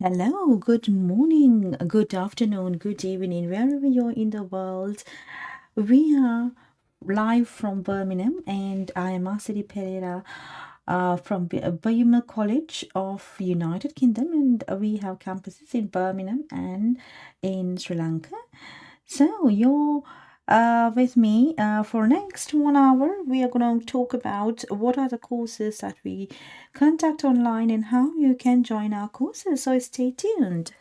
Hello, good morning, good afternoon, good evening, wherever you're in the world. We are live from Birmingham, and I am Asidi Pereira from Birmingham College of United Kingdom, and we have campuses in Birmingham and in Sri Lanka. So you're with me for next 1 hour. We are going to talk about what are the courses that we conduct online and how you can join our courses. So stay tuned.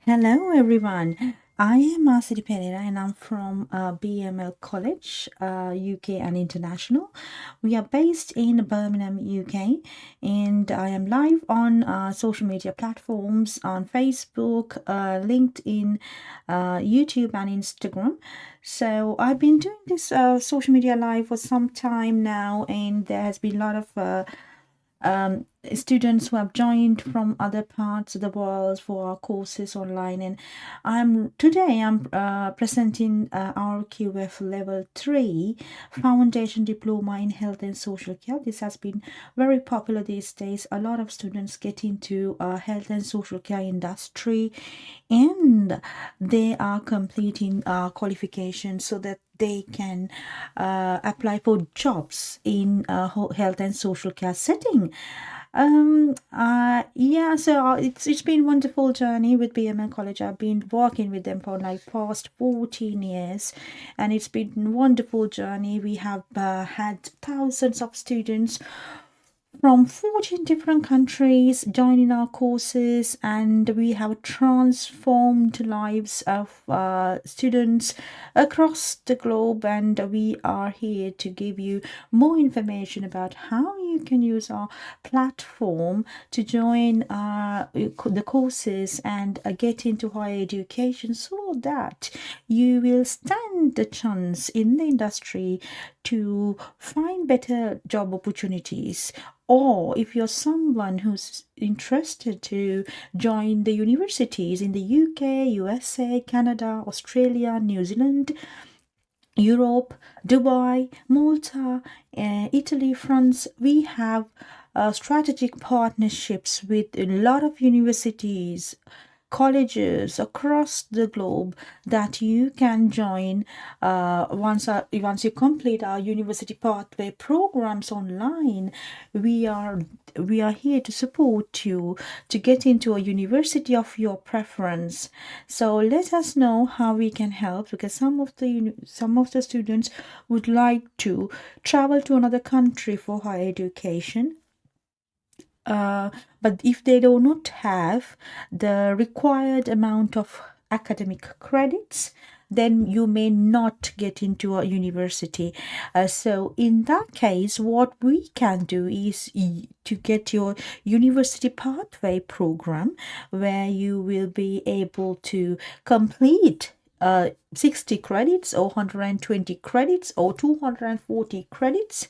Hello, everyone. I am Asidi Pereira and I'm from BML College, UK and International. We are based in Birmingham, UK, and I am live on social media platforms on Facebook, LinkedIn, YouTube, and Instagram. So I've been doing this social media live for some time now, and there has been a lot of students who have joined from other parts of the world for our courses online. And I'm presenting RQF level 3 foundation diploma in health and social care. This has been very popular these days. A lot of students get into health and social care industry, and they are completing qualifications so that they can apply for jobs in health and social care setting. Yeah, so it's been wonderful journey with BMN College. I've been working with them for like past 14 years, and it's been wonderful journey. We have had thousands of students from 14 different countries joining our courses, and we have transformed lives of students across the globe. And we are here to give you more information about how you can use our platform to join the courses and get into higher education, so that you will stand the chance in the industry to find better job opportunities. Or if you're someone who's interested to join the universities in the UK, USA, Canada, Australia, New Zealand, Europe, Dubai, Malta, Italy, France, we have strategic partnerships with a lot of universities, colleges across the globe that you can join once you complete our university pathway programs online. We are here to support you to get into a university of your preference. So let us know how we can help, because some of the students would like to travel to another country for higher education, uh, but if they do not have the required amount of academic credits, then you may not get into a university. So in that case, what we can do is to get your university pathway program, where you will be able to complete 60 credits or 120 credits or 240 credits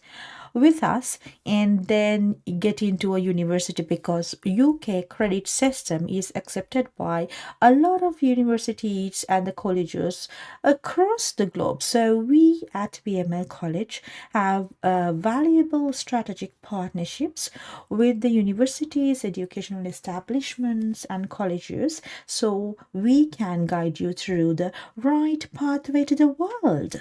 with us, and then get into a university, because UK credit system is accepted by a lot of universities and the colleges across the globe. So we at BML College have valuable strategic partnerships with the universities, educational establishments, and colleges, so we can guide you through the right pathway to the world.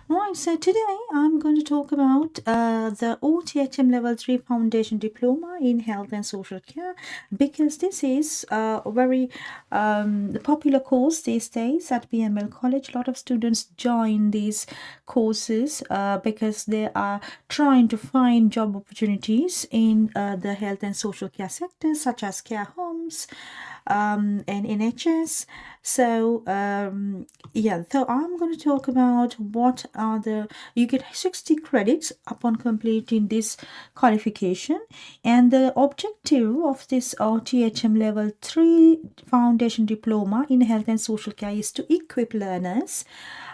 Right, so today I'm going to talk about the OTHM Level 3 Foundation Diploma in Health and Social Care, because this is a very popular course these days at BML College. A lot of students join these courses because they are trying to find job opportunities in the health and social care sectors, such as care homes and NHS. So yeah, so I'm going to talk about what are you get 60 credits upon completing this qualification, and the objective of this RTHM level 3 foundation diploma in health and social care is to equip learners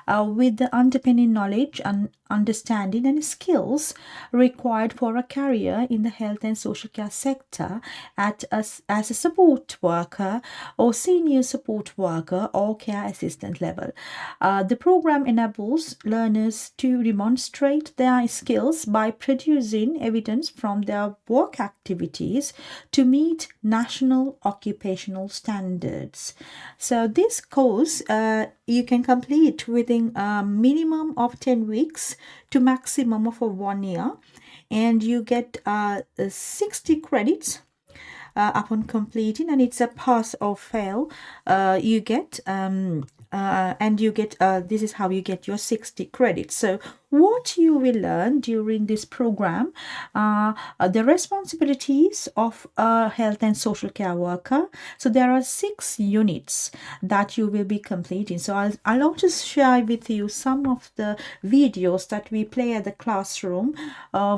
with the underpinning knowledge and understanding and skills required for a career in the health and social care sector as a support worker or senior support worker or care assistant level. The program enables learners to demonstrate their skills by producing evidence from their work activities to meet national occupational standards. So this course you can complete within a minimum of 10 weeks to maximum of 1 year, and you get 60 credits upon completing, and it's a pass or fail. You get and you get this is how you get your 60 credits. So what you will learn during this program are the responsibilities of a health and social care worker. So there are 6 units that you will be completing. So I'll also share with you some of the videos that we play at the classroom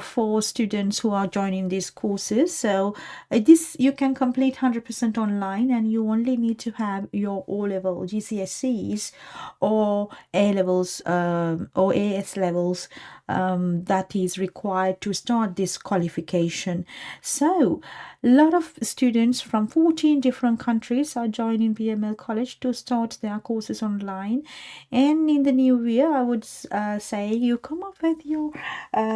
for students who are joining these courses. So this you can complete 100% online, and you only need to have your O-level GCSEs or A levels or AS levels that is required to start this qualification. So a lot of students from 14 different countries are joining BML College to start their courses online. And in the new year, I would say you come up with your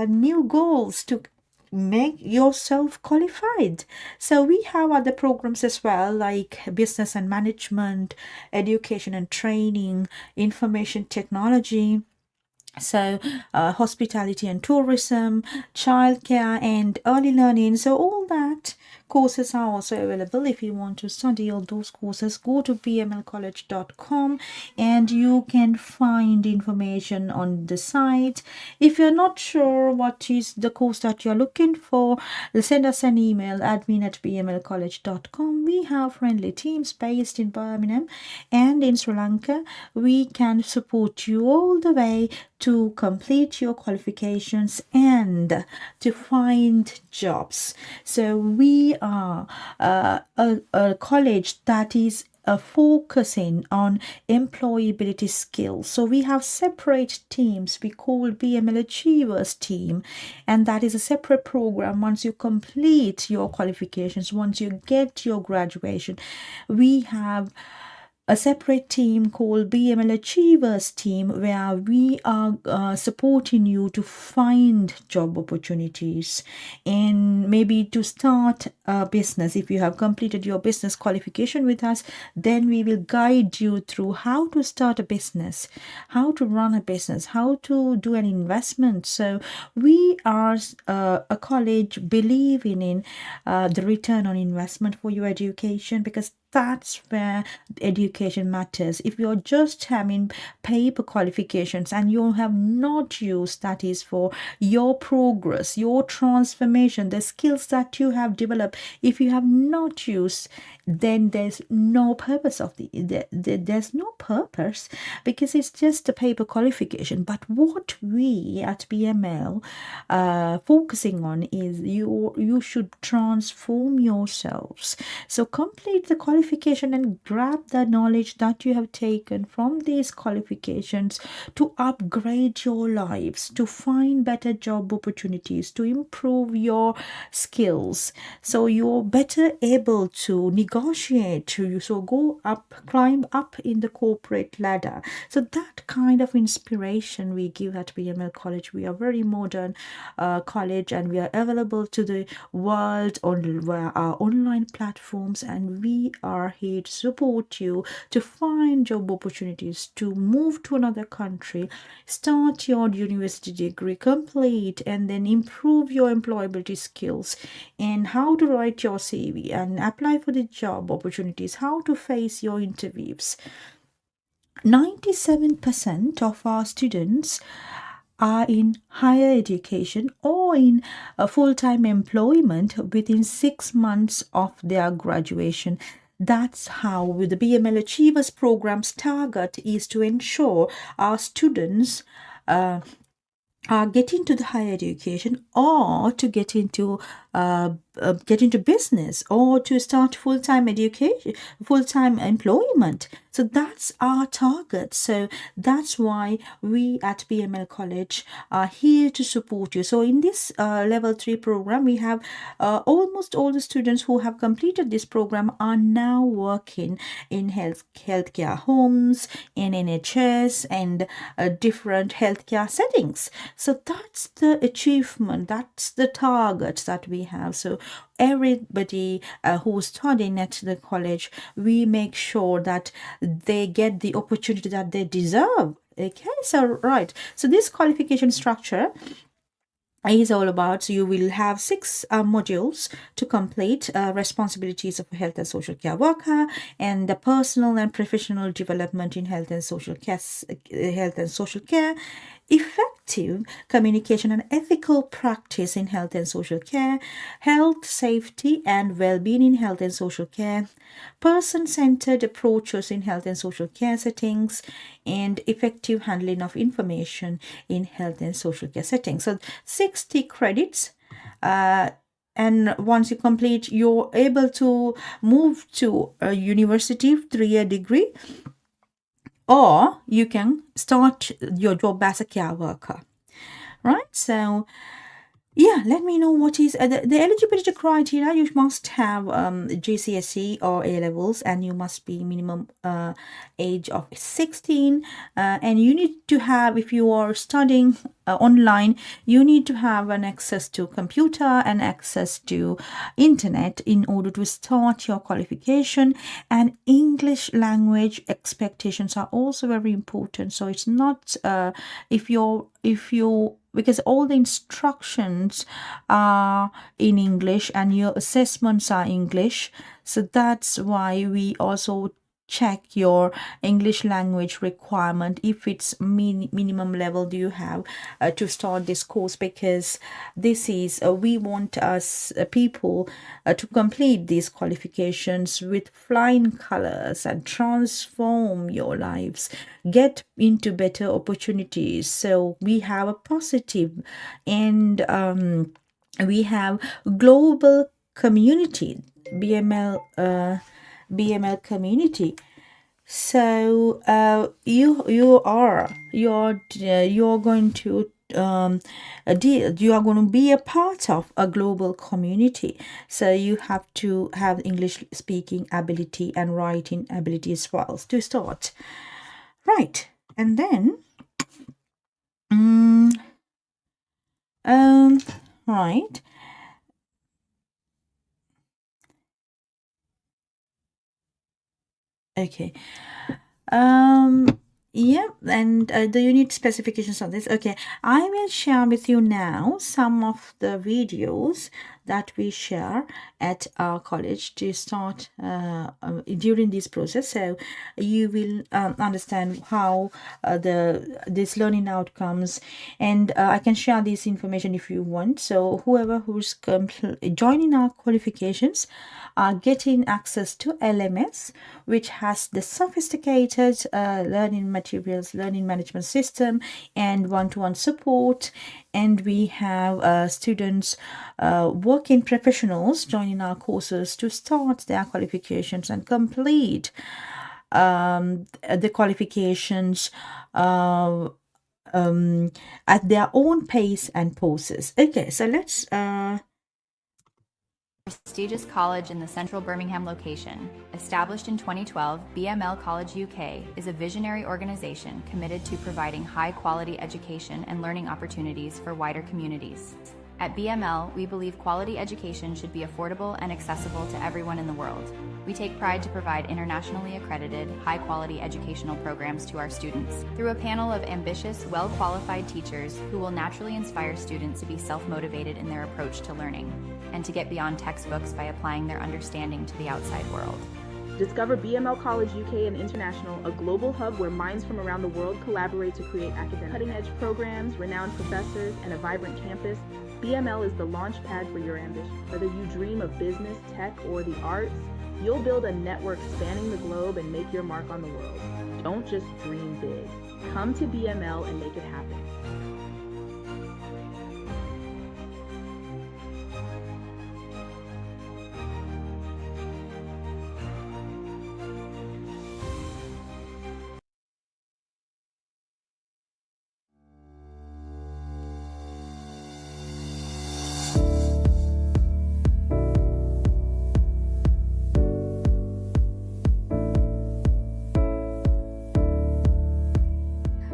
new goals to make yourself qualified. So we have other programs as well, like business and management, education and training, information technology, so hospitality and tourism, childcare and early learning. So all that courses are also available. If you want to study all those courses, go to bmlcollege.com and you can find information on the site. If you're not sure what is the course that you're looking for, send us an email, admin@bmlcollege.com. We have friendly teams based in Birmingham and in Sri Lanka. We can support you all the way to complete your qualifications and to find jobs. So we are a college that is focusing on employability skills. So we have separate teams we call BML Achievers team, and that is a separate program. Once you complete your qualifications, once you get your graduation, we have a separate team called BML Achievers team, where we are supporting you to find job opportunities and maybe to start a business. If you have completed your business qualification with us, then we will guide you through how to start a business, how to run a business, how to do an investment. So we are a college believing in the return on investment for your education, because that's where education matters. If you're just having paper qualifications and you have not used that is for your progress, your transformation, the skills that you have developed, if you have not used, then there's no purpose of there's no purpose, because it's just a paper qualification. But what we at BML focusing on is you should transform yourselves. So complete the qualification and grab the knowledge that you have taken from these qualifications to upgrade your lives, to find better job opportunities, to improve your skills, so you're better able to negotiate, so go up, climb up in the corporate ladder. So that kind of inspiration we give at BML College. We are very modern college, and we are available to the world on our online platforms, and we are here to support you to find job opportunities, to move to another country, start your university degree, complete, and then improve your employability skills, and how to write your CV and apply for the job opportunities, how to face your interviews. 97% of our students are in higher education or in a full-time employment within 6 months of their graduation. That's how the BML Achievers Program's target is to ensure our students are getting to the higher education, or to get into business, or to start full-time education, full-time employment. So that's our target. So that's why we at BML College are here to support you. So in this level 3 program, we have almost all the students who have completed this program are now working in healthcare homes, in NHS, and different healthcare settings. So that's the achievement, that's the target that we have. So everybody who's studying at the college, we make sure that they get the opportunity that they deserve. Okay, so right, so this qualification structure is all about, so you will have 6 modules to complete: responsibilities of a health and social care worker, and the personal and professional development in health and social care, effective communication and ethical practice in health and social care, health, safety and well-being in health and social care, person-centered approaches in health and social care settings, and effective handling of information in health and social care settings. So 60 credits, and once you complete, you're able to move to a university 3-year degree, or you can start your job as a care worker, right? So yeah, let me know what is the eligibility criteria. You must have GCSE or A levels, and you must be minimum age of 16, and you need to have, if you are studying online, you need to have an access to computer and access to internet in order to start your qualification. And English language expectations are also very important. So it's not if you because all the instructions are in English and your assessments are English. So that's why we also check your English language requirement, if it's minimum level do you have to start this course, because this is we want us people to complete these qualifications with flying colors and transform your lives, get into better opportunities. So we have a positive, and we have global community, BML community. So you're going to you are going to be a part of a global community. So you have to have English speaking ability and writing ability as well to start, right? And then right. Okay. Yeah, and the unit specifications of this. Okay, I will share with you now some of the videos that we share at our college to start during this process. So you will understand how this learning outcomes, and I can share this information if you want. So whoever who's joining our qualifications are getting access to LMS, which has the sophisticated learning materials, learning management system, and one-to-one support. And we have students, working professionals joining our courses to start their qualifications and complete the qualifications at their own pace and poses. Okay, so let's prestigious college in the central Birmingham location. Established in 2012, BML College UK is a visionary organization committed to providing high-quality education and learning opportunities for wider communities. At BML, we believe quality education should be affordable and accessible to everyone in the world. We take pride to provide internationally accredited, high-quality educational programs to our students through a panel of ambitious, well-qualified teachers who will naturally inspire students to be self-motivated in their approach to learning and to get beyond textbooks by applying their understanding to the outside world. Discover BML College UK and International, a global hub where minds from around the world collaborate to create academic cutting-edge programs, renowned professors, and a vibrant campus. BML is the launch pad for your ambition. Whether you dream of business, tech, or the arts, you'll build a network spanning the globe and make your mark on the world. Don't just dream big. Come to BML and make it happen.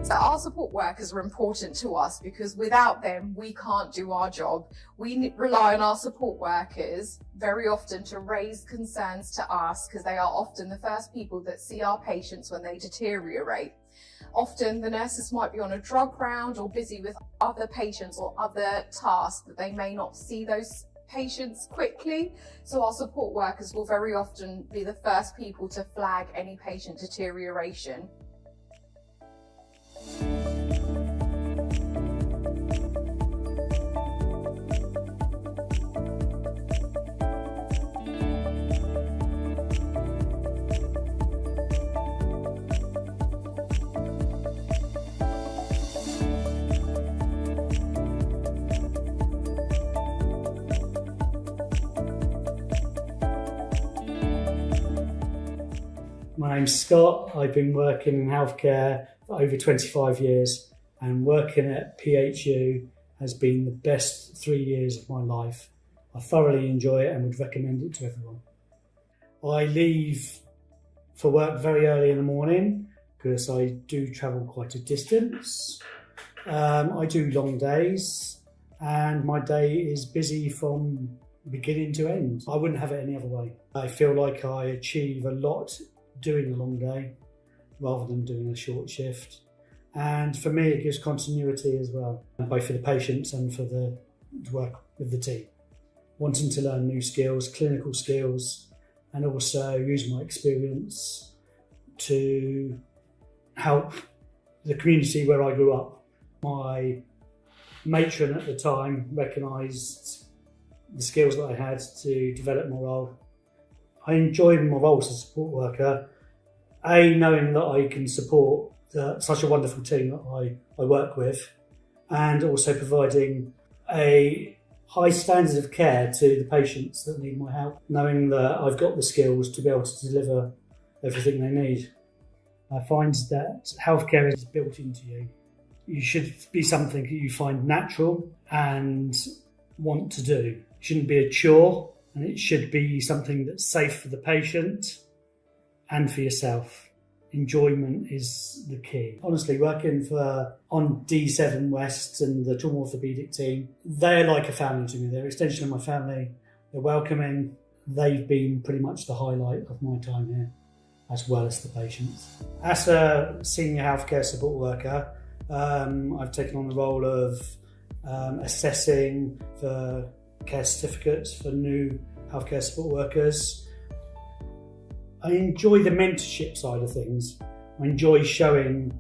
So our support workers are important to us because without them, we can't do our job. We rely on our support workers very often to raise concerns to us because they are often the first people that see our patients when they deteriorate. Often the nurses might be on a drug round or busy with other patients or other tasks that they may not see those patients quickly. So our support workers will very often be the first people to flag any patient deterioration. My name's Scott. I've been working in healthcare for over 25 years, and working at PHU has been the best 3 years of my life. I thoroughly enjoy it and would recommend it to everyone. I leave for work very early in the morning because I do travel quite a distance. I do long days and my day is busy from beginning to end. I wouldn't have it any other way. I feel like I achieve a lot doing a long day rather than doing a short shift. And for me, it gives continuity as well, both for the patients and for the work with the team. Wanting to learn new skills, clinical skills, and also use my experience to help the community where I grew up. My matron at the time recognised the skills that I had to develop my role. I enjoyed my role as a support worker, knowing that I can support such a wonderful team that I work with, and also providing a high standard of care to the patients that need my help, knowing that I've got the skills to be able to deliver everything they need. I find that healthcare is built into you. You should be something that you find natural and want to do. It shouldn't be a chore, and it should be something that's safe for the patient and for yourself. Enjoyment is the key. Honestly, working on D7 West and the trauma orthopaedic team, they're like a family to me. They're an extension of my family. They're welcoming. They've been pretty much the highlight of my time here, as well as the patients. As a senior healthcare support worker, I've taken on the role of assessing for care certificates for new healthcare support workers. I enjoy the mentorship side of things. I enjoy showing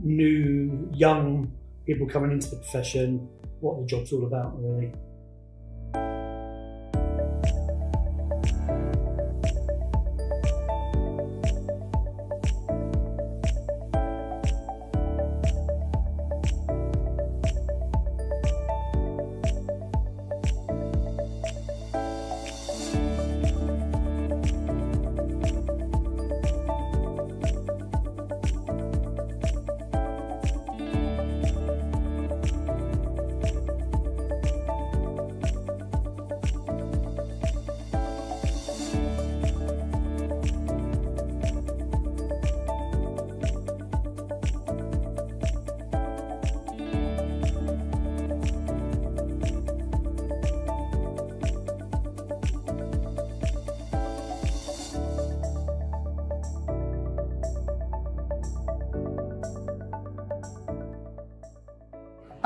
new, young people coming into the profession what the job's all about, really.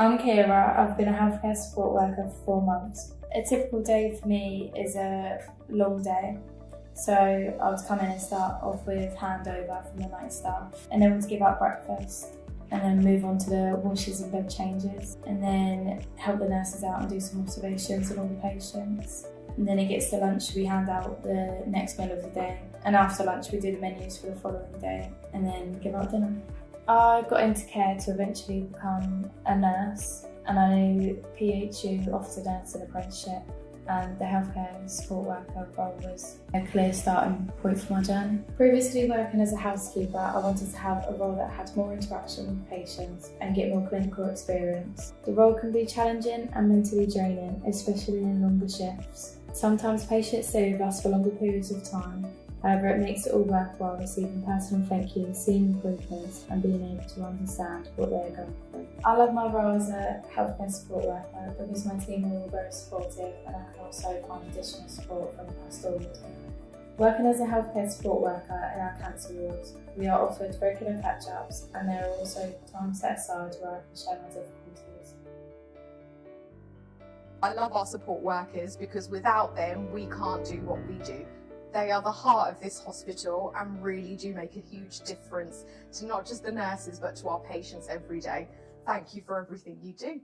I'm Kira. I've been a healthcare support worker for 4 months. A typical day for me is a long day. So I would come in and start off with handover from the night staff, and then we'd give out breakfast, and then move on to the washes and bed changes, and then help the nurses out and do some observations on all the patients. And then it gets to lunch, we hand out the next meal of the day, and after lunch we do the menus for the following day, and then give out dinner. I got into care to eventually become a nurse, and I know PHU offers a nursing apprenticeship, and the healthcare support worker role was a clear starting point for my journey. Previously working as a housekeeper, I wanted to have a role that had more interaction with patients and get more clinical experience. The role can be challenging and mentally draining, especially in longer shifts. Sometimes patients stay with us for longer periods of time. However, it makes it all worthwhile receiving personal thank yous, seeing improvements and being able to understand what they're going through. I love my role as a healthcare support worker because my team are all very supportive, and I can also find additional support from the pastoral team. Working as a healthcare support worker in our cancer wards, we are offered regular catch-ups, and there are also times set aside where I can share my difficulties. I love our support workers because without them, we can't do what we do. They are the heart of this hospital and really do make a huge difference to not just the nurses, but to our patients every day. Thank you for everything you do.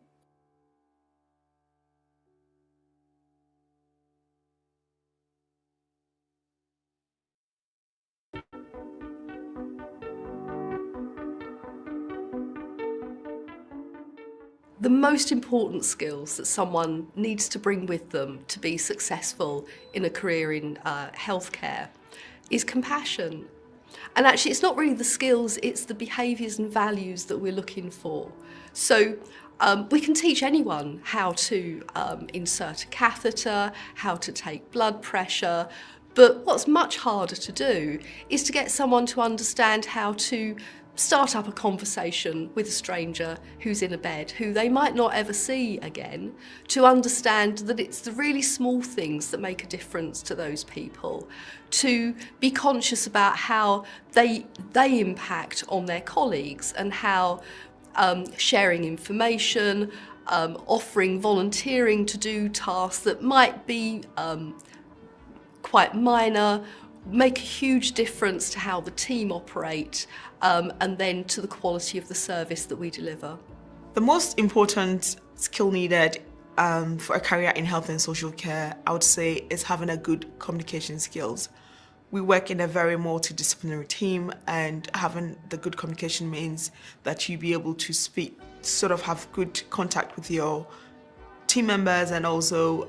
The most important skills that someone needs to bring with them to be successful in a career in healthcare is compassion. And actually it's not really the skills, it's the behaviours and values that we're looking for. So we can teach anyone how to insert a catheter, how to take blood pressure, but what's much harder to do is to get someone to understand how to start up a conversation with a stranger who's in a bed, who they might not ever see again, to understand that it's the really small things that make a difference to those people, to be conscious about how they impact on their colleagues, and how sharing information, offering volunteering to do tasks that might be quite minor, make a huge difference to how the team operate, and then to the quality of the service that we deliver. The most important skill needed for a career in health and social care, I would say, is having a good communication skills. We work in a very multidisciplinary team, and having the good communication means that you be able to speak, sort of have good contact with your team members, and also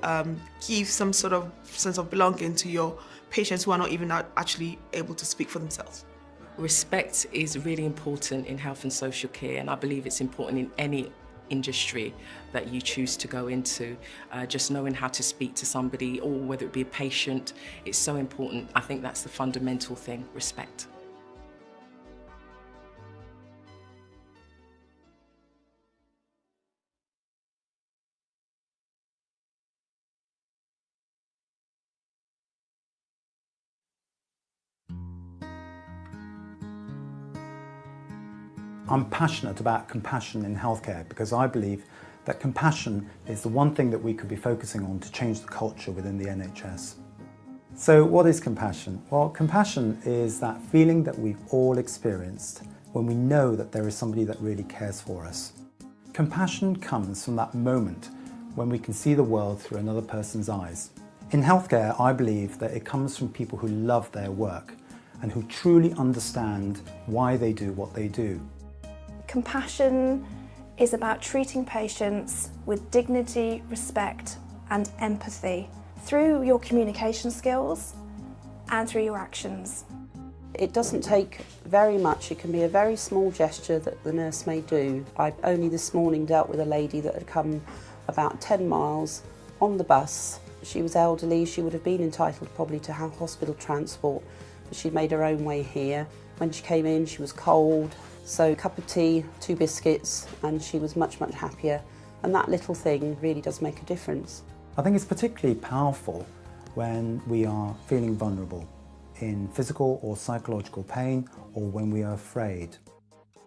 give some sort of sense of belonging to your patients who are not even actually able to speak for themselves. Respect is really important in health and social care, and I believe it's important in any industry that you choose to go into. Just knowing how to speak to somebody, or whether it be a patient, it's so important. I think that's the fundamental thing, respect. I'm passionate about compassion in healthcare because I believe that compassion is the one thing that we could be focusing on to change the culture within the NHS. So what is compassion? Well, compassion is that feeling that we've all experienced when we know that there is somebody that really cares for us. Compassion comes from that moment when we can see the world through another person's eyes. In healthcare, I believe that it comes from people who love their work and who truly understand why they do what they do. Compassion is about treating patients with dignity, respect and empathy through your communication skills and through your actions. It doesn't take very much. It can be a very small gesture that the nurse may do. I only this morning dealt with a lady that had come about 10 miles on the bus. She was elderly, she would have been entitled probably to have hospital transport, but she made her own way here. When she came in, she was cold. So a cup of tea, 2 biscuits, and she was much, much happier. And that little thing really does make a difference. I think it's particularly powerful when we are feeling vulnerable in physical or psychological pain, or when we are afraid.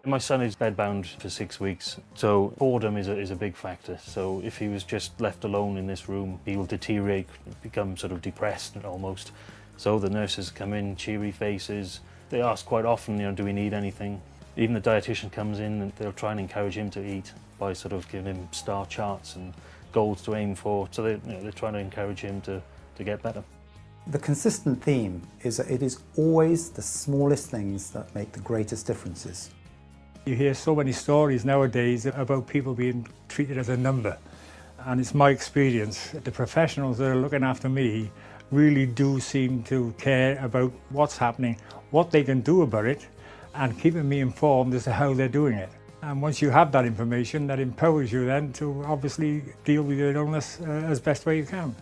My son is bedbound for 6 weeks, so boredom is a big factor. So if he was just left alone in this room, he will deteriorate, become sort of depressed almost. So the nurses come in, cheery faces. They ask quite often, do we need anything? Even the dietitian comes in and they'll try and encourage him to eat by sort of giving him star charts and goals to aim for. So they're trying to encourage him to get better. The consistent theme is that it is always the smallest things that make the greatest differences. You hear so many stories nowadays about people being treated as a number, and it's my experience that the professionals that are looking after me really do seem to care about what's happening, what they can do about it, and keeping me informed as to how they're doing it. And once you have that information, that empowers you then to obviously deal with your illness as best way you can.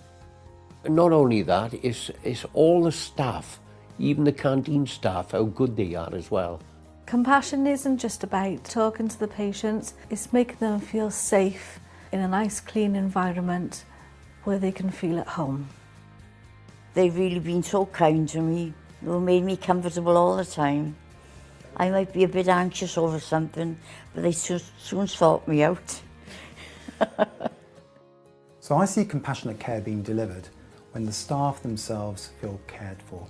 Not only that, it's all the staff, even the canteen staff, how good they are as well. Compassion isn't just about talking to the patients, it's making them feel safe in a nice clean environment where they can feel at home. They've really been so kind to me. They've made me comfortable all the time. I might be a bit anxious over something, but they soon sort me out. So I see compassionate care being delivered when the staff themselves feel cared for,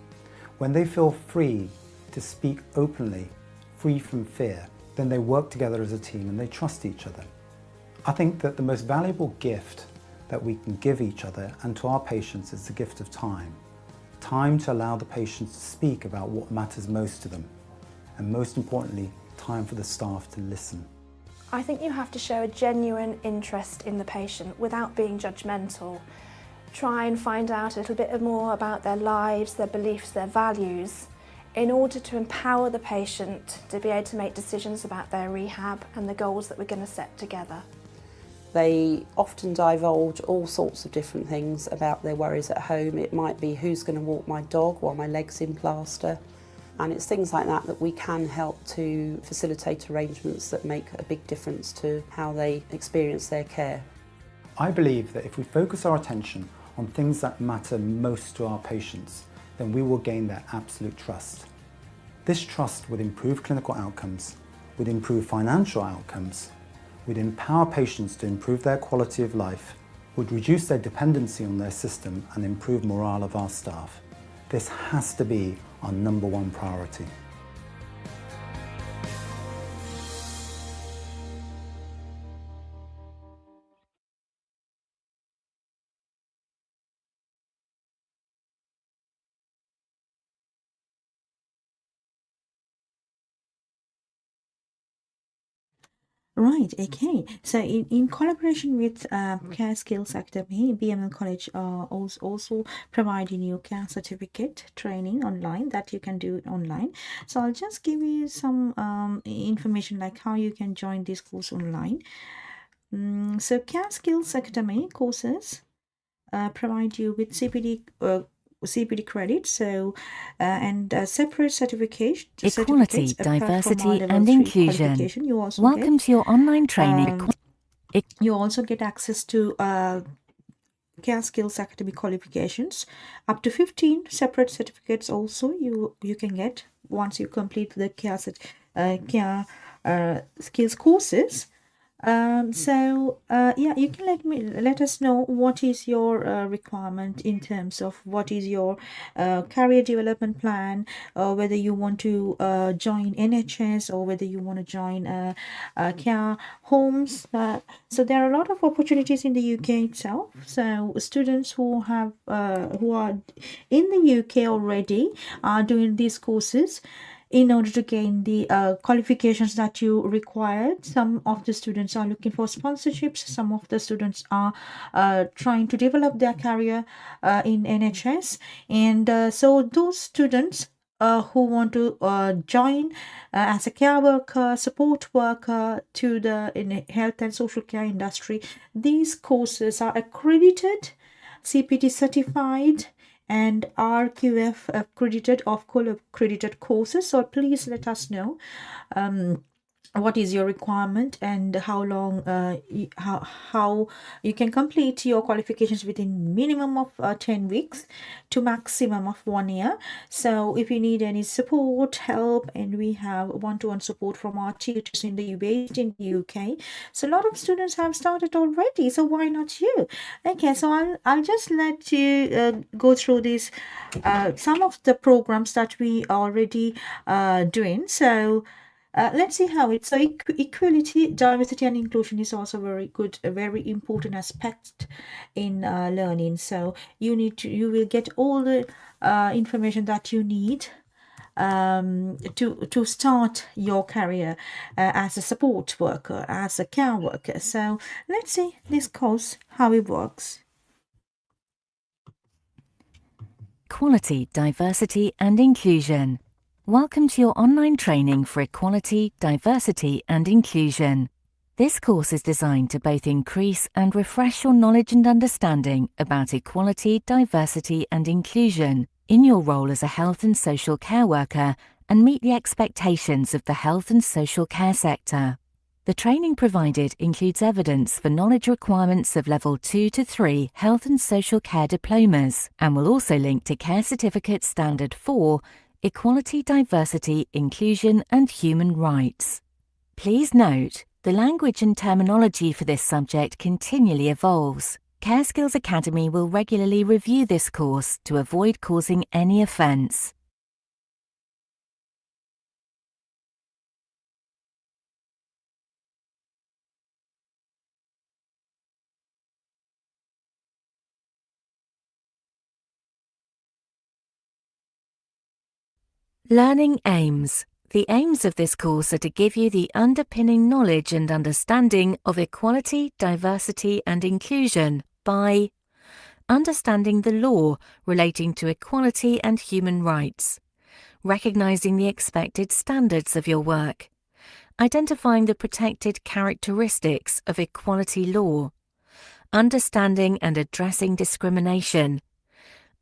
when they feel free to speak openly, free from fear, then they work together as a team and they trust each other. I think that the most valuable gift that we can give each other and to our patients is the gift of time. Time to allow the patients to speak about what matters most to them. And most importantly, time for the staff to listen. I think you have to show a genuine interest in the patient without being judgmental. Try and find out a little bit more about their lives, their beliefs, their values, in order to empower the patient to be able to make decisions about their rehab and the goals that we're going to set together. They often divulge all sorts of different things about their worries at home. It might be who's going to walk my dog while my leg's in plaster. And it's things like that that we can help to facilitate arrangements that make a big difference to how they experience their care. I believe that if we focus our attention on things that matter most to our patients, then we will gain their absolute trust. This trust would improve clinical outcomes, would improve financial outcomes, would empower patients to improve their quality of life, would reduce their dependency on their system and improve morale of our staff. This has to be our #1 priority. Right, okay. So in collaboration with Care Skills Academy, BML College are also providing you care certificate training online that you can do online. So I'll just give you some information like how you can join this course online. So Care Skills Academy courses provide you with CPD credit, so and separate certification. Equality, diversity and inclusion. You also Welcome get, to your online training. You also get access to Care Skills Academy qualifications. Up to 15 separate certificates also you can get once you complete the care skills courses. Yeah, you can let us know what is your requirement in terms of what is your career development plan, whether you want to join NHS or whether you want to join care homes. So there are a lot of opportunities in the UK itself. So students who are in the UK already are doing these courses in order to gain the qualifications that you required. Some of the students are looking for sponsorships. Some of the students are trying to develop their career in NHS. And so those students who want to join as a care worker, support worker to in health and social care industry, these courses are accredited, CPT certified, and RQF accredited or full accredited courses. So please let us know what is your requirement and how long how you can complete your qualifications within minimum of 10 weeks to maximum of 1 year. So if you need any support, help, and we have one-to-one support from our tutors in the based in the UK. So a lot of students have started already, so why not you? Okay, so I'll just let you go through these some of the programs that we are already doing. So let's see how it's so equality, diversity, and inclusion is also very good, a very important aspect in learning. So you will get all the information that you need to start your career as a support worker, as a care worker. So let's see this course how it works. Equality, diversity and inclusion. Welcome to your online training for equality, diversity and inclusion. This course is designed to both increase and refresh your knowledge and understanding about equality, diversity and inclusion in your role as a health and social care worker and meet the expectations of the health and social care sector. The training provided includes evidence for knowledge requirements of Level 2 to 3 Health and Social Care Diplomas and will also link to Care Certificate Standard 4, Equality, Diversity, Inclusion and Human Rights. Please note, the language and terminology for this subject continually evolves. Care Skills Academy will regularly review this course to avoid causing any offence. Learning aims. The aims of this course are to give you the underpinning knowledge and understanding of equality, diversity and inclusion by understanding the law relating to equality and human rights, recognizing the expected standards of your work, identifying the protected characteristics of equality law, understanding and addressing discrimination,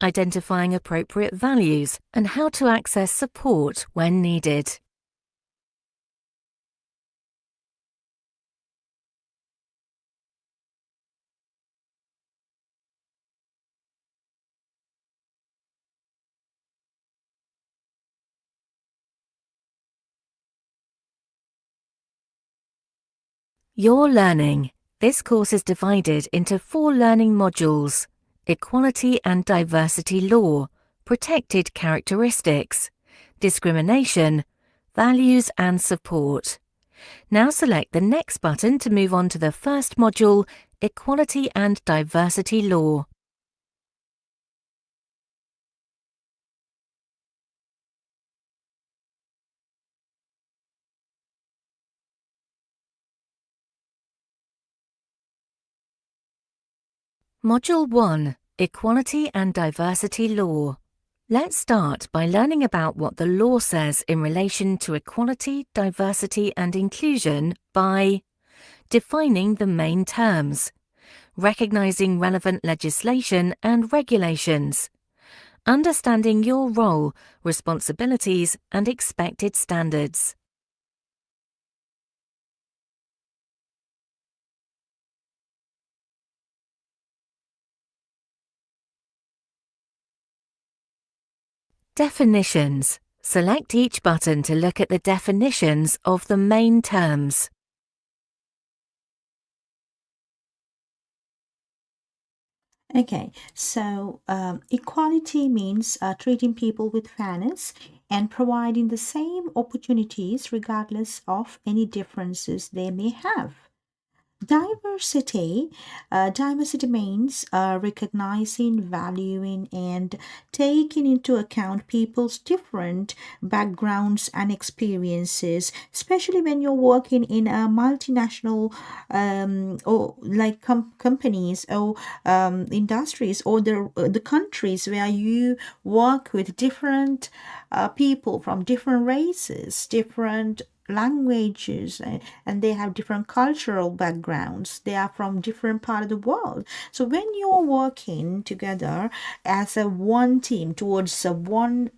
identifying appropriate values and how to access support when needed. Your learning. This course is divided into 4 learning modules: Equality and Diversity Law, Protected Characteristics, Discrimination, Values and Support. Now select the next button to move on to the first module, Equality and Diversity Law. Module 1, Equality and Diversity Law. Let's start by learning about what the law says in relation to equality, diversity and inclusion by defining the main terms, recognizing relevant legislation and regulations, understanding your role, responsibilities and expected standards. Definitions. Select each button to look at the definitions of the main terms. Okay, so equality means treating people with fairness and providing the same opportunities regardless of any differences they may have. Diversity. Diversity means recognizing, valuing, and taking into account people's different backgrounds and experiences, especially when you're working in a multinational or like companies or industries or the countries where you work with different people from different races, different languages, and they have different cultural backgrounds. They are from different part of the world. So when you're working together as a one team towards a one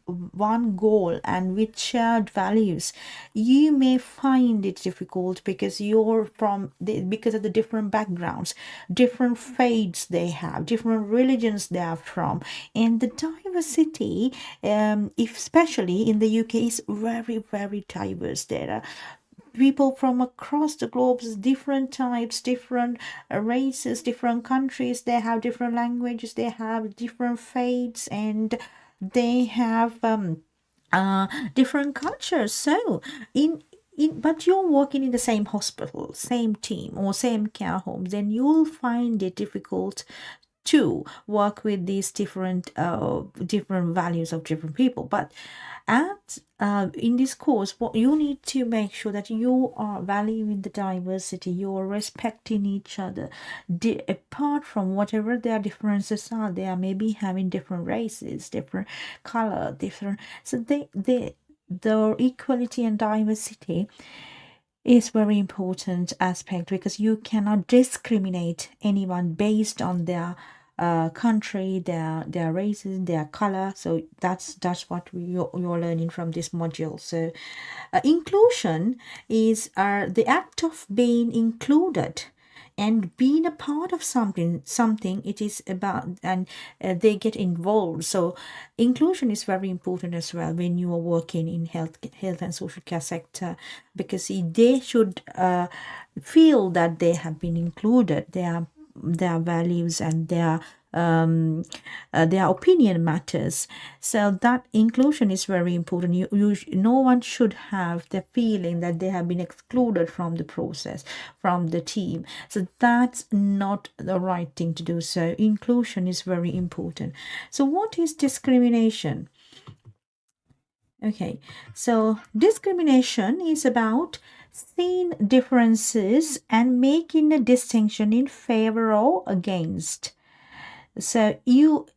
goal and with shared values, you may find it difficult because because of the different backgrounds, different faiths they have, different religions they are from, and the diversity, especially in the UK, is very, very diverse. There are people from across the globe, different types, different races, different countries. They have different languages, they have different faiths, and they have different cultures. So but you're working in the same hospital, same team, or same care home, then you'll find it difficult to work with these different values of different people. But in this course, what you need to make sure that you are valuing the diversity, you are respecting each other, apart from whatever their differences are. They are maybe having different races, different color, different, so the equality and diversity is very important aspect, because you cannot discriminate anyone based on their country, their races, their color. So that's what you're learning from this module. So inclusion is the act of being included and being a part of something it is about, and they get involved. So inclusion is very important as well when you are working in health and social care sector, because they should feel that they have been included, their values and their opinion matters. So that inclusion is very important. No one should have the feeling that they have been excluded from the process, from the team. So that's not the right thing to do. So inclusion is very important. So what is discrimination? Okay, so discrimination is about seeing differences and making a distinction in favor or against. So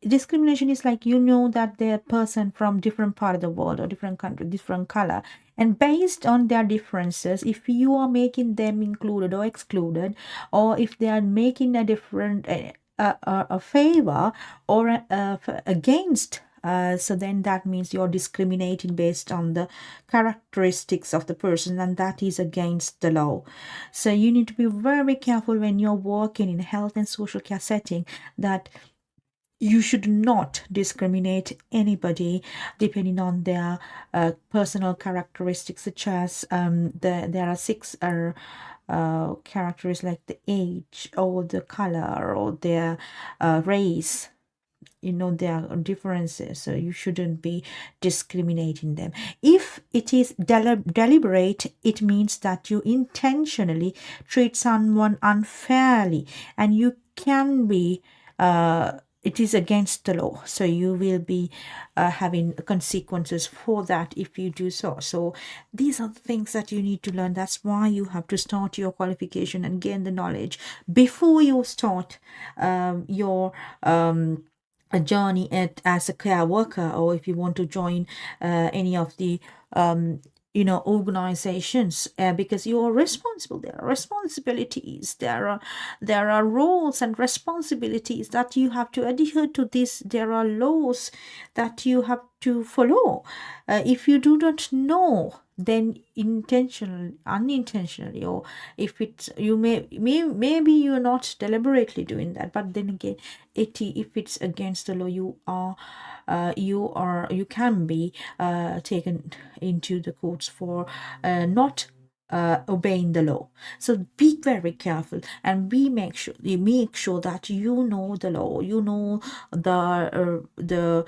discrimination is like, that they're a person from different part of the world or different country, different color, and based on their differences, if you are making them included or excluded, or if they are making a different a favor or against, so then that means you're discriminating based on the characteristics of the person, and that is against the law. So you need to be very careful when you're working in health and social care setting, that you should not discriminate anybody depending on their personal characteristics, such as there are 6 characteristics like the age or the color or their race. There are differences, so you shouldn't be discriminating them. If it is deliberate, it means that you intentionally treat someone unfairly, and you can be it is against the law, so you will be having consequences for that if you do so. So these are the things that you need to learn. That's why you have to start your qualification and gain the knowledge before you start your a journey as a care worker, or if you want to join any of the organizations, because you are responsible. There are responsibilities, there are roles and responsibilities that you have to adhere to. This, there are laws that you have to follow. If you do not know, then unintentionally, or if it's maybe you're not deliberately doing that, but then again, if it's against the law, you can be taken into the courts for not obeying the law. So be very careful, and make sure that you know the law, you know the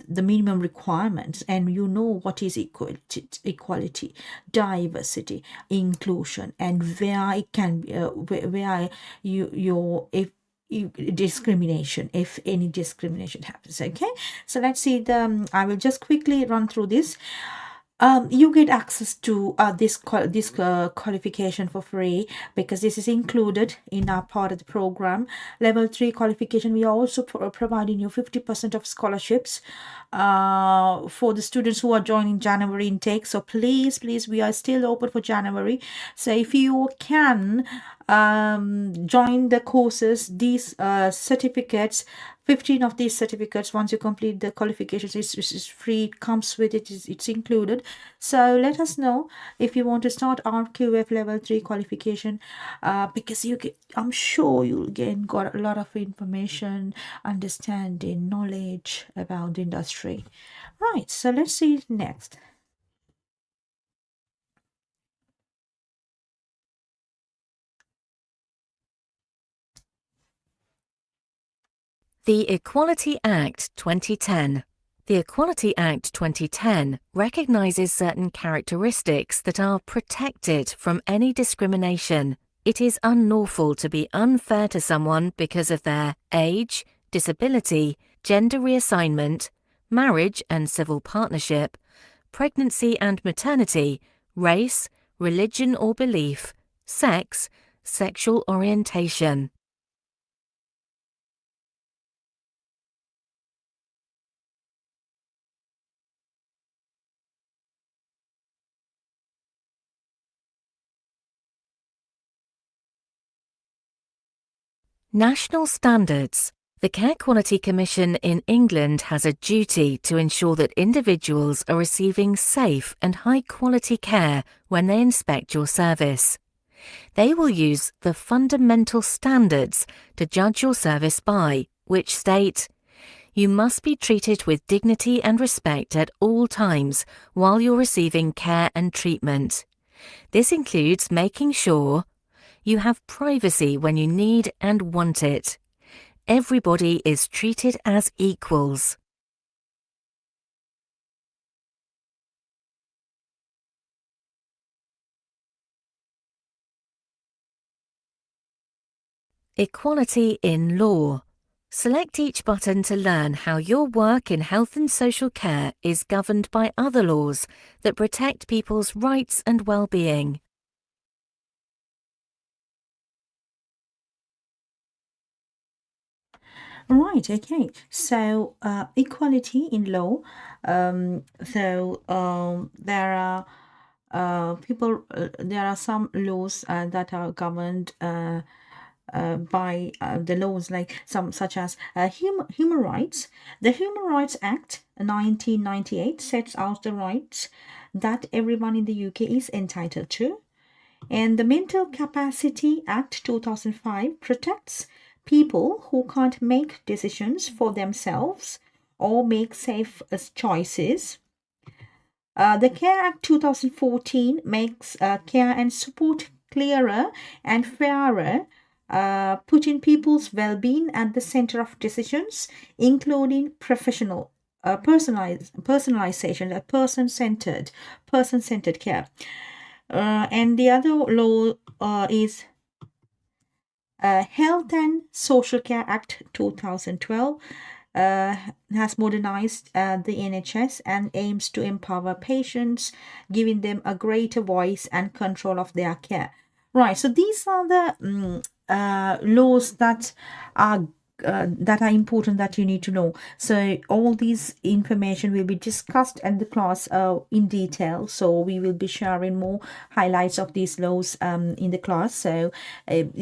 minimum requirements, and you know what is equality, diversity, inclusion, and where it can be where discrimination, if any discrimination happens. Okay, so let's see I will just quickly run through this. You get access to this qualification for free, because this is included in our part of the program. Level 3 qualification, we are also providing you 50% of scholarships for the students who are joining January intake. So please, we are still open for January. So if you can join the courses, these certificates, 15 of these certificates, once you complete the qualifications, it's free, it comes with it, it's included. So let us know if you want to start RQF level 3 qualification, because I'm sure you'll got a lot of information, understanding, knowledge about the industry. Right, so let's see next. The Equality Act 2010. The Equality Act 2010 recognises certain characteristics that are protected from any discrimination. It is unlawful to be unfair to someone because of their age, disability, gender reassignment, marriage and civil partnership, pregnancy and maternity, race, religion or belief, sex, sexual orientation. National standards. The Care Quality Commission in England has a duty to ensure that individuals are receiving safe and high-quality care when they inspect your service. They will use the fundamental standards to judge your service by, which state: you must be treated with dignity and respect at all times while you're receiving care and treatment. This includes making sure you have privacy when you need and want it. Everybody is treated as equals. Equality in law. Select each button to learn how your work in health and social care is governed by other laws that protect people's rights and well-being. Right, okay. So equality in law. There are there are some laws that are governed by the laws, like some such as human rights. The Human Rights Act 1998 sets out the rights that everyone in the UK is entitled to. And the Mental Capacity Act 2005 protects people who can't make decisions for themselves or make safe choices. The Care Act 2014 makes care and support clearer and fairer, putting people's well-being at the center of decisions, including professional personalization, person-centered care. And the other law is Health and Social Care Act 2012. Has modernized the NHS and aims to empower patients, giving them a greater voice and control of their care. Right, so these are the laws that are important that you need to know. So all these information will be discussed in the class in detail. So we will be sharing more highlights of these laws in the class. So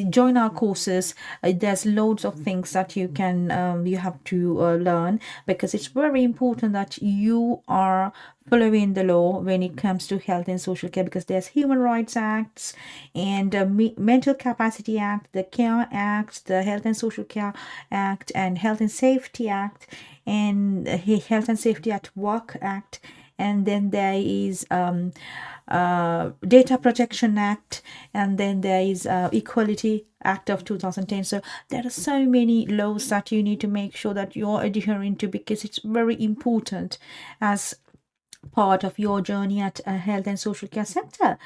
join our courses. There's loads of things that you can you have to learn, because it's very important that you are following the law when it comes to health and social care, because there's Human Rights Acts and Mental Capacity Act, the Care Act, the Health and Social Care Act, and Health and Safety Act, and Health and Safety at Work Act, and then there is Data Protection Act, and then there is Equality Act of 2010. So there are so many laws that you need to make sure that you're adhering to, because it's very important as part of your journey at health and social care sector.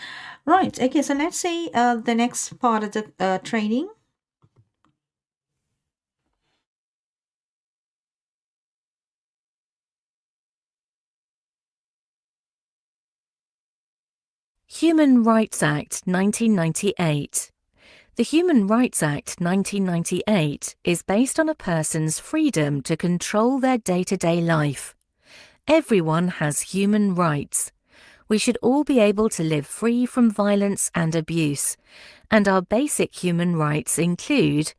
Right, okay, so let's see the next part of the training. Human Rights Act 1998. The Human Rights Act 1998 is based on a person's freedom to control their day-to-day life. Everyone has human rights. We should all be able to live free from violence and abuse, and our basic human rights include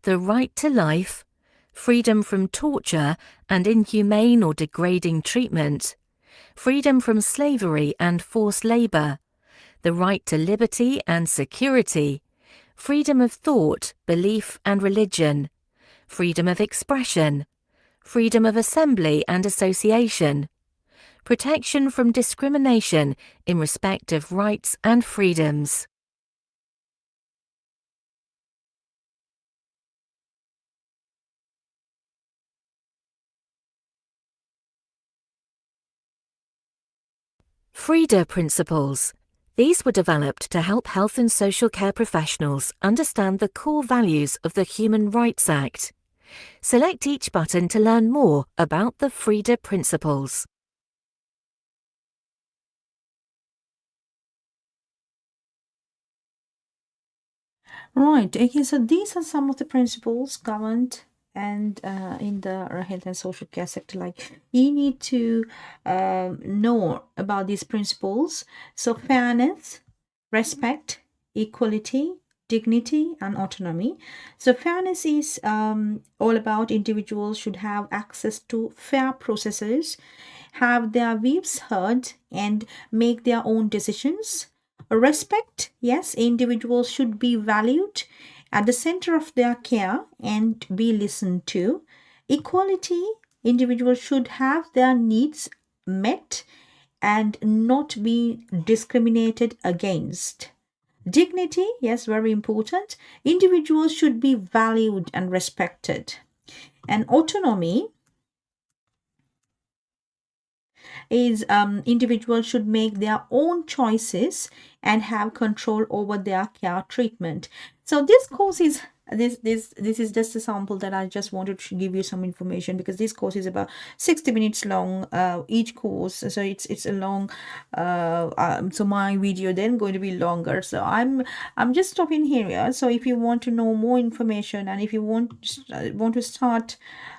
the right to life, freedom from torture and inhumane or degrading treatment, freedom from slavery and forced labour, the right to liberty and security, freedom of thought, belief and religion, freedom of expression, freedom of assembly and association, protection from discrimination in respect of rights and freedoms. FRIDA principles. These were developed to help health and social care professionals understand the core values of the Human Rights Act. Select each button to learn more about the FRIDA principles. Right, okay, so these are some of the principles governed and in the health and social care sector. Like, you need to know about these principles. So fairness, respect, equality, dignity and autonomy. So fairness is all about individuals should have access to fair processes, have their views heard and make their own decisions. Respect, yes, individuals should be valued at the center of their care and be listened to. Equality, individuals should have their needs met and not be discriminated against. Dignity, yes, very important. Individuals should be valued and respected. And autonomy is individuals should make their own choices and have control over their care treatment. So this course is this is just a sample that I just wanted to give you some information, because this course is about 60 minutes long, each course, so it's a long so my video then going to be longer, so I'm just stopping here. So if you want to know more information and if you want to start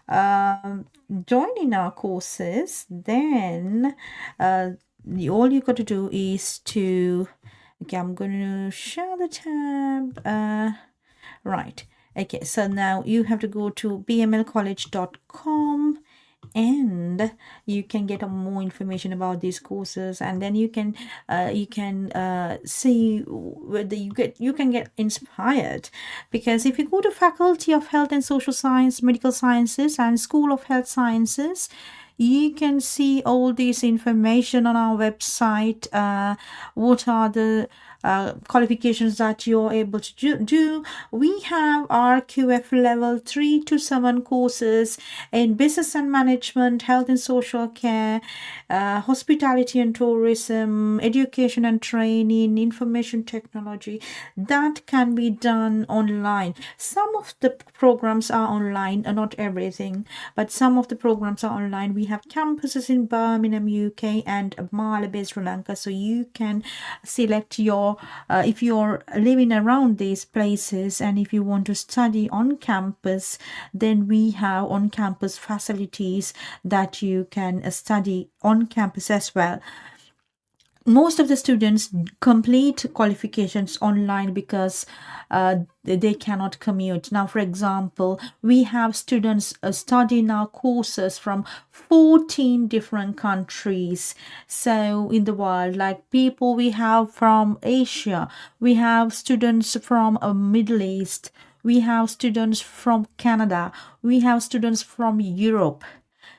joining our courses, then all you got to do is to, okay, I'm going to share the tab. Right, okay, so now you have to go to bmlcollege.com and you can get more information about these courses, and then you can see whether you can get inspired. Because if you go to Faculty of Health and Social Science, Medical Sciences and School of Health Sciences, you can see all this information on our website. What are the qualifications that you're able to do. We have RQF level 3 to 7 courses in business and management, health and social care, hospitality and tourism, education and training, information technology. That can be done online. Some of the programs are online, not everything, but some of the programs are online. We have campuses in Birmingham, UK and Malabo, Sri Lanka, so you can select your if you're living around these places and if you want to study on campus, then we have on campus facilities that you can study on campus as well. Most of the students complete qualifications online because they cannot commute. Now, for example, we have students studying our courses from 14 different countries. So in the world, like people we have from Asia, we have students from Middle East, we have students from Canada, we have students from Europe.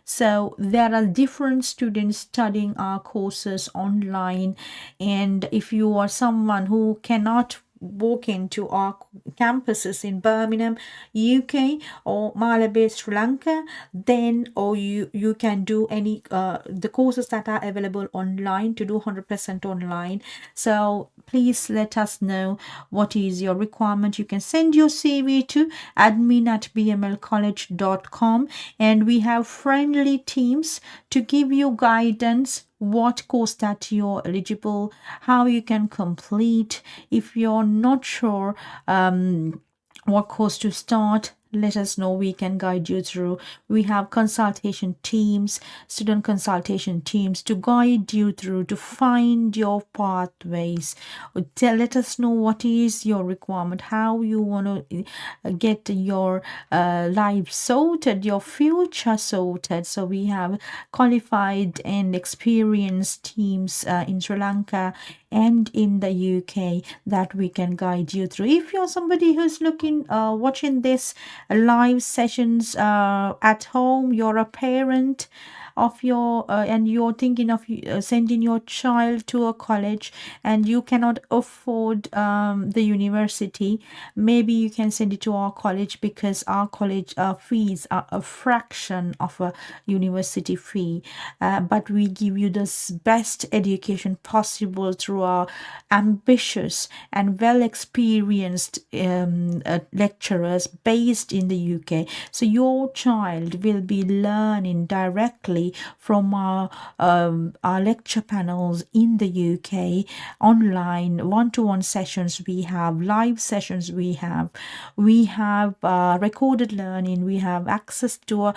So there are different students studying our courses online, and if you are someone who cannot walk into our campuses in Birmingham, UK or Malabo, Sri Lanka, then or you can do any the courses that are available online to do 100% online. So please let us know what is your requirement. You can send your CV to admin@bmlcollege.com, and we have friendly teams to give you guidance what course that you're eligible, how you can complete. If you're not sure what course to start, let us know. We can guide you through. We have consultation teams, student consultation teams to guide you through to find your pathways. Let us know what is your requirement, how you want to get your life sorted, your future sorted. So we have qualified and experienced teams in Sri Lanka and in the UK that we can guide you through. If you're somebody who's watching this live sessions at home, you're a parent of your and you're thinking of sending your child to a college and you cannot afford the university, maybe you can send it to our college, because our college fees are a fraction of a university fee, but we give you the best education possible through our ambitious and well experienced lecturers based in the UK. So your child will be learning directly from our lecture panels in the UK, online one-to-one sessions we have, live sessions we have recorded learning, we have access to a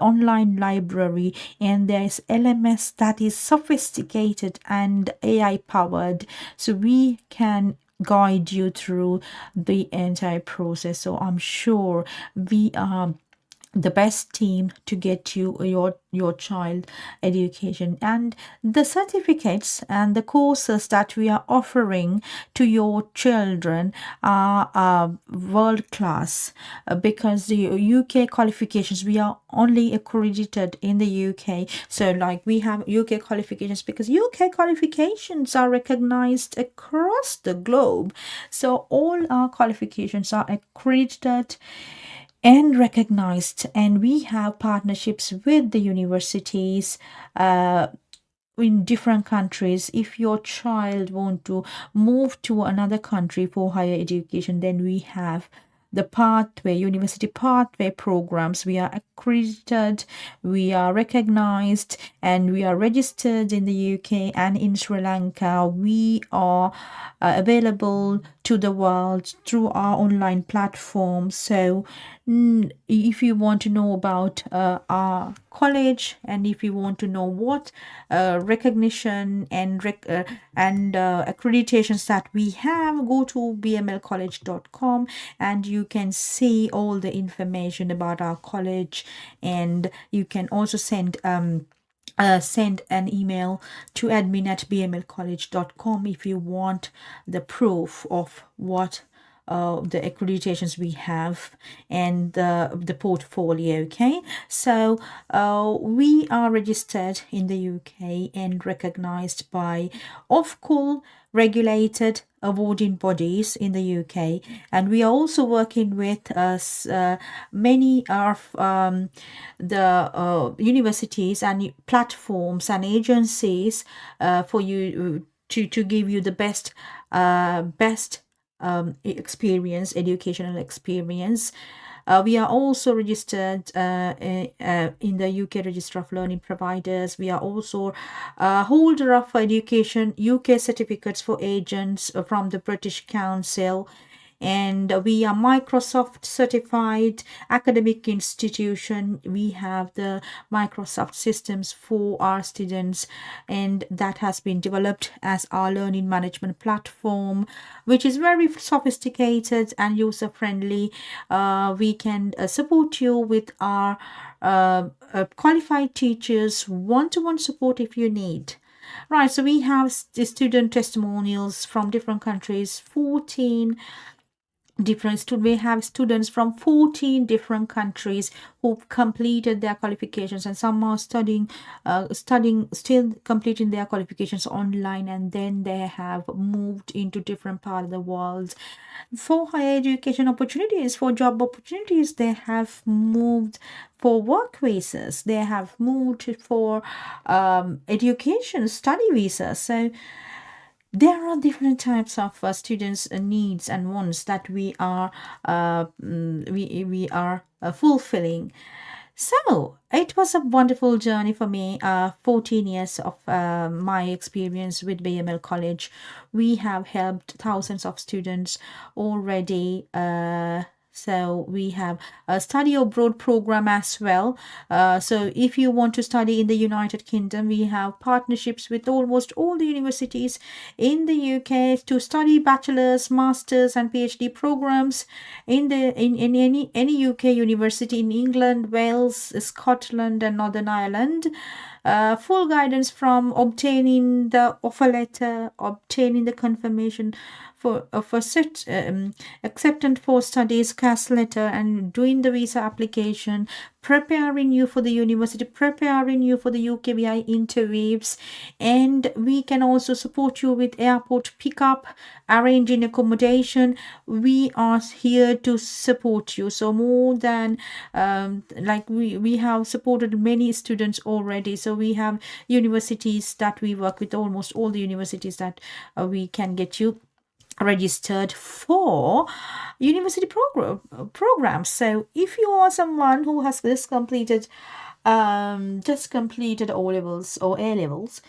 online library, and there's LMS that is sophisticated and AI powered, so we can guide you through the entire process. So I'm sure we are the best team to get you your child education, and the certificates and the courses that we are offering to your children are world class, because the UK qualifications, we are only accredited in the UK. So like we have UK qualifications because UK qualifications are recognized across the globe, so all our qualifications are accredited and recognized, and we have partnerships with the universities in different countries. If your child want to move to another country for higher education, then we have the pathway, university pathway programs. We are accredited, we are recognized, and we are registered in the UK and in Sri Lanka. We are available to the world through our online platform. So if you want to know about our college, and if you want to know what recognition and accreditations that we have, go to bmlcollege.com and you can see all the information about our college, and you can also send an email to admin@bmlcollege.com if you want the proof of what the accreditations we have and the portfolio. Okay, so we are registered in the UK and recognized by Ofqual regulated awarding bodies in the UK, and we are also working with many of the universities and platforms and agencies for you to give you the best educational experience. We are also registered in the UK Register of Learning Providers. We are also holder of education UK certificates for agents from the British Council, and we are Microsoft certified academic institution. We have the Microsoft systems for our students, and that has been developed as our learning management platform, which is very sophisticated and user friendly. We can support you with our qualified teachers, one-to-one support if you need. Right, so we have student testimonials from different countries, 14 different we have students from 14 different countries who've completed their qualifications, and some are studying still completing their qualifications online, and then they have moved into different parts of the world for higher education opportunities, for job opportunities. They have moved for work visas, they have moved for education study visas. So there are different types of students' needs and wants that we are fulfilling. So it was a wonderful journey for me. 14 years of my experience with BML College. We have helped thousands of students already. So we have a study abroad program as well. So if you want to study in the United Kingdom, we have partnerships with almost all the universities in the UK to study bachelor's, master's and PhD programs in any UK university in England, Wales, Scotland and Northern Ireland. Full guidance from obtaining the offer letter, obtaining the confirmation for acceptance for studies, CAS letter, and doing the visa application, preparing you for the university, preparing you for the UKVI interviews, and we can also support you with airport pickup, arranging accommodation. We are here to support you. So more than we have supported many students already. So we have universities that we work with, almost all the universities that we can get you registered for university programs. So if you are someone who has just completed O levels or A levels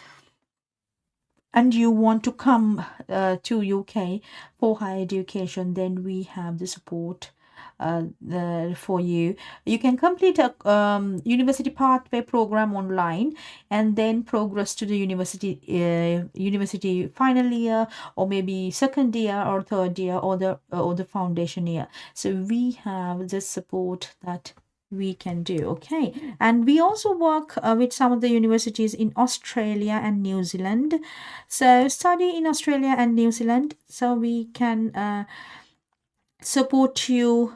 and you want to come to UK for higher education, then we have the support for you. You can complete a university pathway program online and then progress to the university final year, or maybe second year or third year, or the foundation year. So we have the support that we can do. Okay, and we also work with some of the universities in Australia and New Zealand. So study in Australia and New Zealand, so we can support you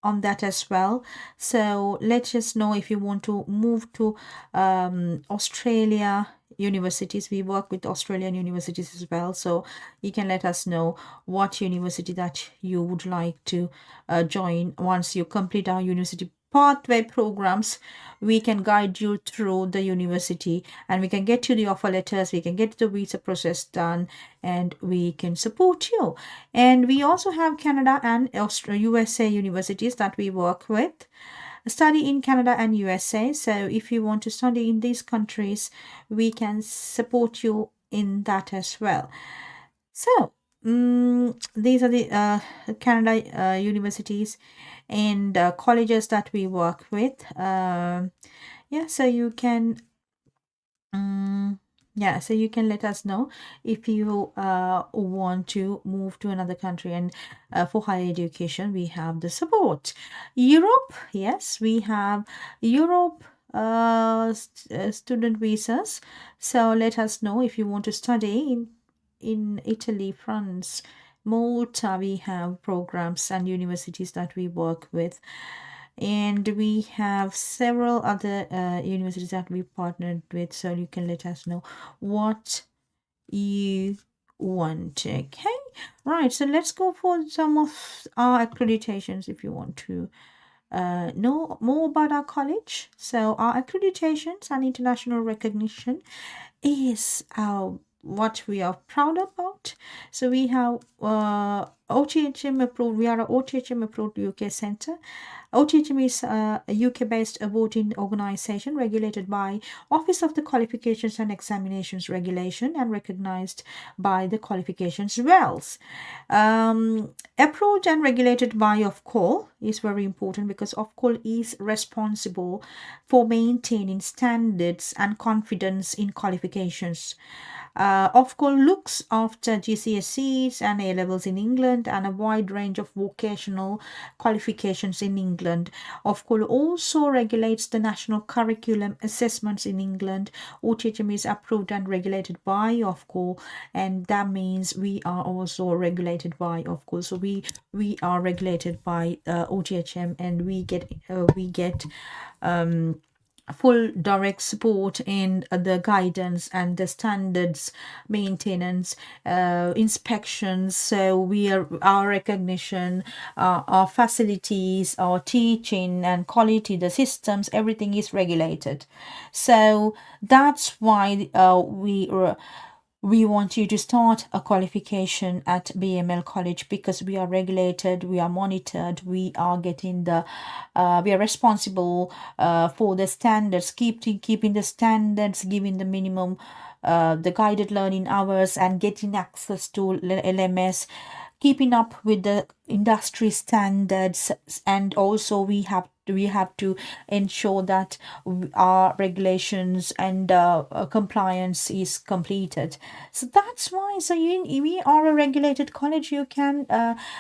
on that as well. So let us know if you want to move to Australia universities. We work with Australian universities as well, so you can let us know what university that you would like to join. Once you complete our university pathway programs, we can guide you through the university and we can get you the offer letters, we can get the visa process done, and we can support you. And we also have Canada and USA universities that we work with. Study in Canada and USA. So if you want to study in these countries, we can support you in that as well. So these are the Canada universities and colleges that we work with. Yeah, so you can so you can let us know if you want to move to another country, and for higher education we have the support. Europe, yes, we have Europe student visas. So let us know if you want to study in Italy, France, Malta. We have programs and universities that we work with, and we have several other universities that we partnered with. So you can let us know what you want. Okay, right, so let's go for some of our accreditations if you want to know more about our college. So our accreditations and international recognition is what we are proud about. So we have OTHM approved. We are a OTHM approved UK centre. OTHM is a UK-based voting organisation regulated by Office of the Qualifications and Examinations Regulation and recognised by the Qualifications Wells. Approved and regulated by Ofqual is very important, because Ofqual is responsible for maintaining standards and confidence in qualifications. Ofqual looks after GCSEs and A-levels in England and a wide range of vocational qualifications in England. Ofqual also regulates the national curriculum assessments in England. OTHM is approved and regulated by Ofqual, and that means we are also regulated by Ofqual. So we are regulated by OTHM, and we get full direct support in the guidance and the standards maintenance, inspections. So our recognition, our facilities, our teaching and quality, the systems, everything is regulated. So that's why we want you to start a qualification at BML College because we are regulated, we are monitored, we are getting we are responsible for the standards, keeping the standards, giving the minimum, the guided learning hours, and getting access to LMS, keeping up with the industry standards, and also we have to ensure that our regulations and compliance is completed. So that's why, we are a regulated college. You can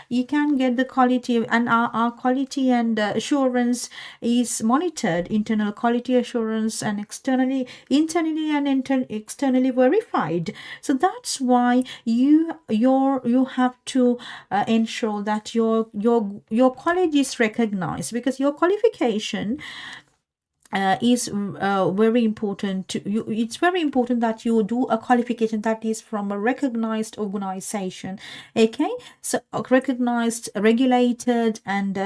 get the quality, and our quality and assurance is monitored, internal quality assurance, and internally and externally verified. So that's why you have to ensure that your college is recognized, because your qualification is very important to you. It's very important that you do a qualification that is from a recognized organization, okay? So recognized, regulated, and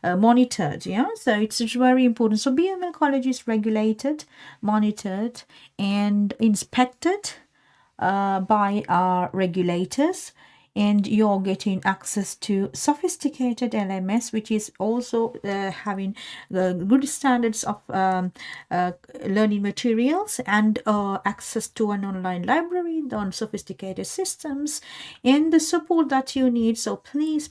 monitored, yeah? So it's very important. So BML College is regulated, monitored, and inspected by our regulators, and you're getting access to sophisticated LMS, which is also having the good standards of learning materials, and access to an online library, on sophisticated systems, and the support that you need. So please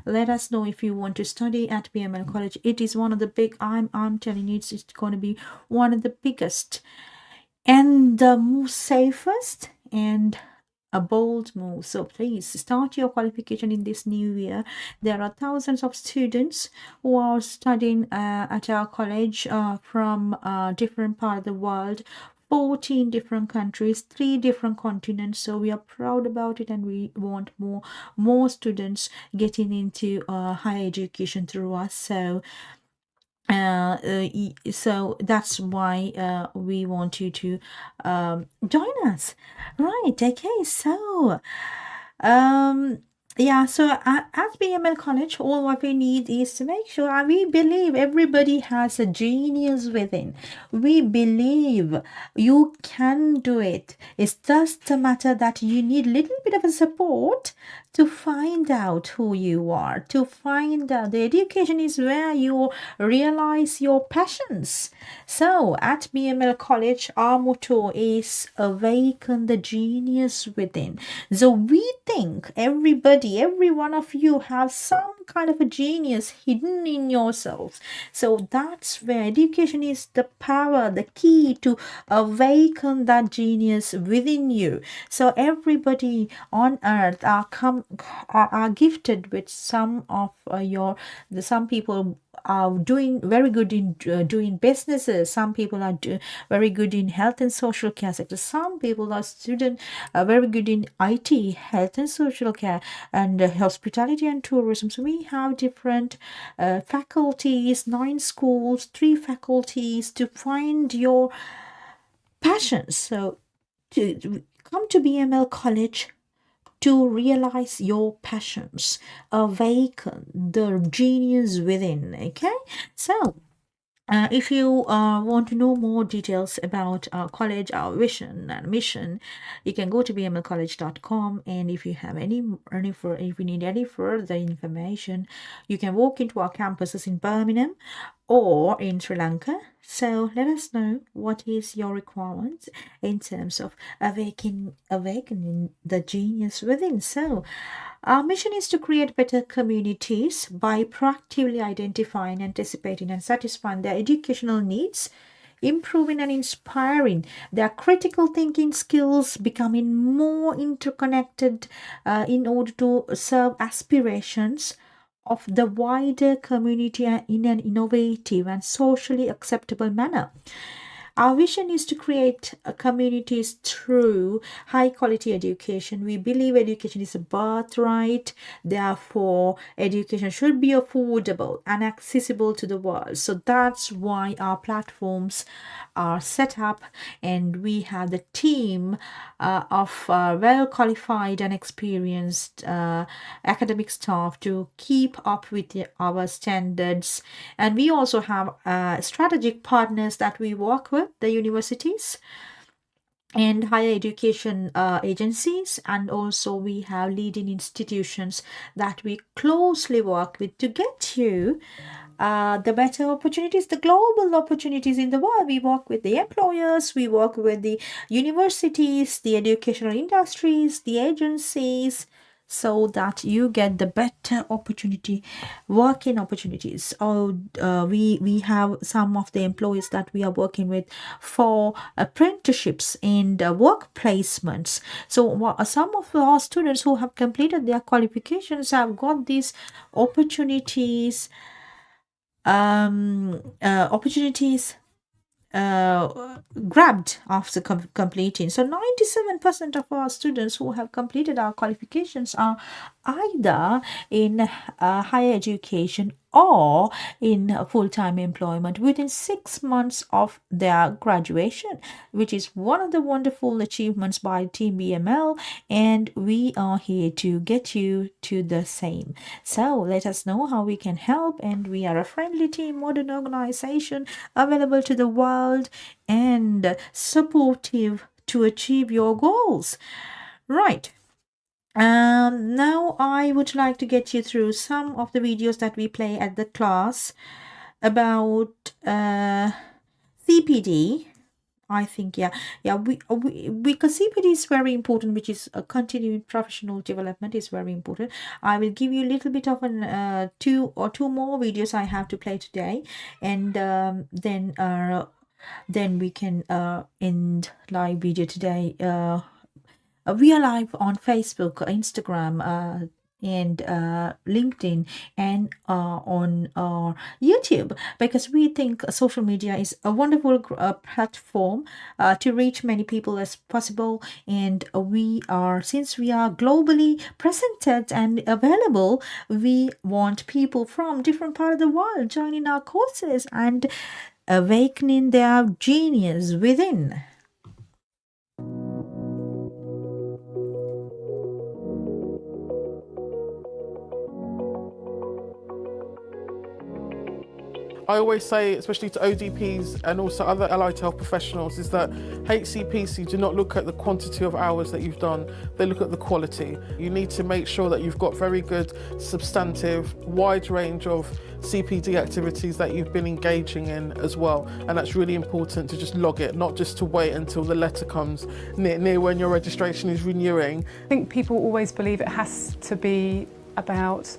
let us know if you want to study at BML College. It is one of the big, I'm telling you, it's going to be one of the biggest and the most safest and a bold move. So please start your qualification in this new year. There are thousands of students who are studying at our college from different parts of the world, 14 different countries, 3 different continents. So we are proud about it, and we want more students getting into higher education through us. So so that's why we want you to join us, right? Okay, so yeah, so at BML College, all what we need is to make sure we believe everybody has a genius within. We believe you can do it. It's just a matter that you need a little bit of a support to find out who you are, to find out. The education is where you realize your passions. So at BML College, our motto is awaken the genius within. So we think every one of you have some kind of a genius hidden in yourselves. So that's where education is the power, the key to awaken that genius within you. So everybody on earth are gifted with some of some people are doing very good in doing businesses. Some people are very good in health and social care sector. Some people are very good in IT, health and social care, and hospitality and tourism. So we have different faculties, 9 schools, 3 faculties to find your passions. So to come to BML College to realize your passions, awaken the genius within, okay? So if you want to know more details about our college, our vision and mission, you can go to bmlcollege.com, and if you have if you need any further information, you can walk into our campuses in Birmingham or in Sri Lanka. So let us know what is your requirements in terms of awakening the genius within. So our mission is to create better communities by proactively identifying, anticipating, and satisfying their educational needs, improving and inspiring their critical thinking skills, becoming more interconnected in order to serve aspirations of the wider community in an innovative and socially acceptable manner. Our vision is to create communities through high quality education. We believe education is a birthright. Therefore, education should be affordable and accessible to the world. So that's why our platforms are set up, and we have the team of well qualified and experienced academic staff to keep up with our standards. And we also have strategic partners that we work with, the universities, and higher education agencies, and also we have leading institutions that we closely work with to get you the better opportunities, the global opportunities in the world. We work with the employers, we work with the universities, the educational industries, the agencies, so that you get the better opportunity, working opportunities. We have some of the employees that we are working with for apprenticeships and work placements. So some of our students who have completed their qualifications have got these opportunities grabbed after completing. So 97% of our students who have completed our qualifications are either in higher education or in full-time employment within 6 months of their graduation, which is one of the wonderful achievements by Team BML, and we are here to get you to the same. So let us know how we can help, and we are a friendly team, modern organization, available to the world and supportive to achieve your goals. Right. Now I would like to get you through some of the videos that we play at the class about CPD. I think we because CPD is very important, which is a continuing professional development is very important. I will give you a little bit of an two more videos I have to play today, and then we can end live video today. We are live on Facebook, Instagram, and LinkedIn, and on YouTube, because we think social media is a wonderful platform to reach many people as possible. And since we are globally presented and available, we want people from different part of the world joining our courses and awakening their genius within. I always say, especially to ODPs and also other allied health professionals, is that HCPC do not look at the quantity of hours that you've done, they look at the quality. You need to make sure that you've got very good, substantive, wide range of CPD activities that you've been engaging in as well. And that's really important to just log it, not just to wait until the letter comes near when your registration is renewing. I think people always believe it has to be about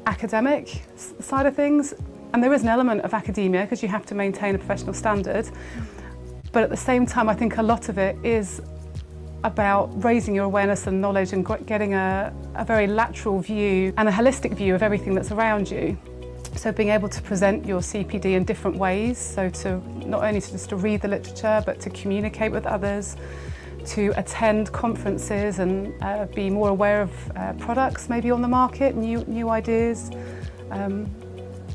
academic side of things. And there is an element of academia because you have to maintain a professional standard. But at the same time, I think a lot of it is about raising your awareness and knowledge and getting a very lateral view and a holistic view of everything that's around you. So being able to present your CPD in different ways, so to not only just to read the literature, but to communicate with others, to attend conferences and be more aware of products maybe on the market, new ideas.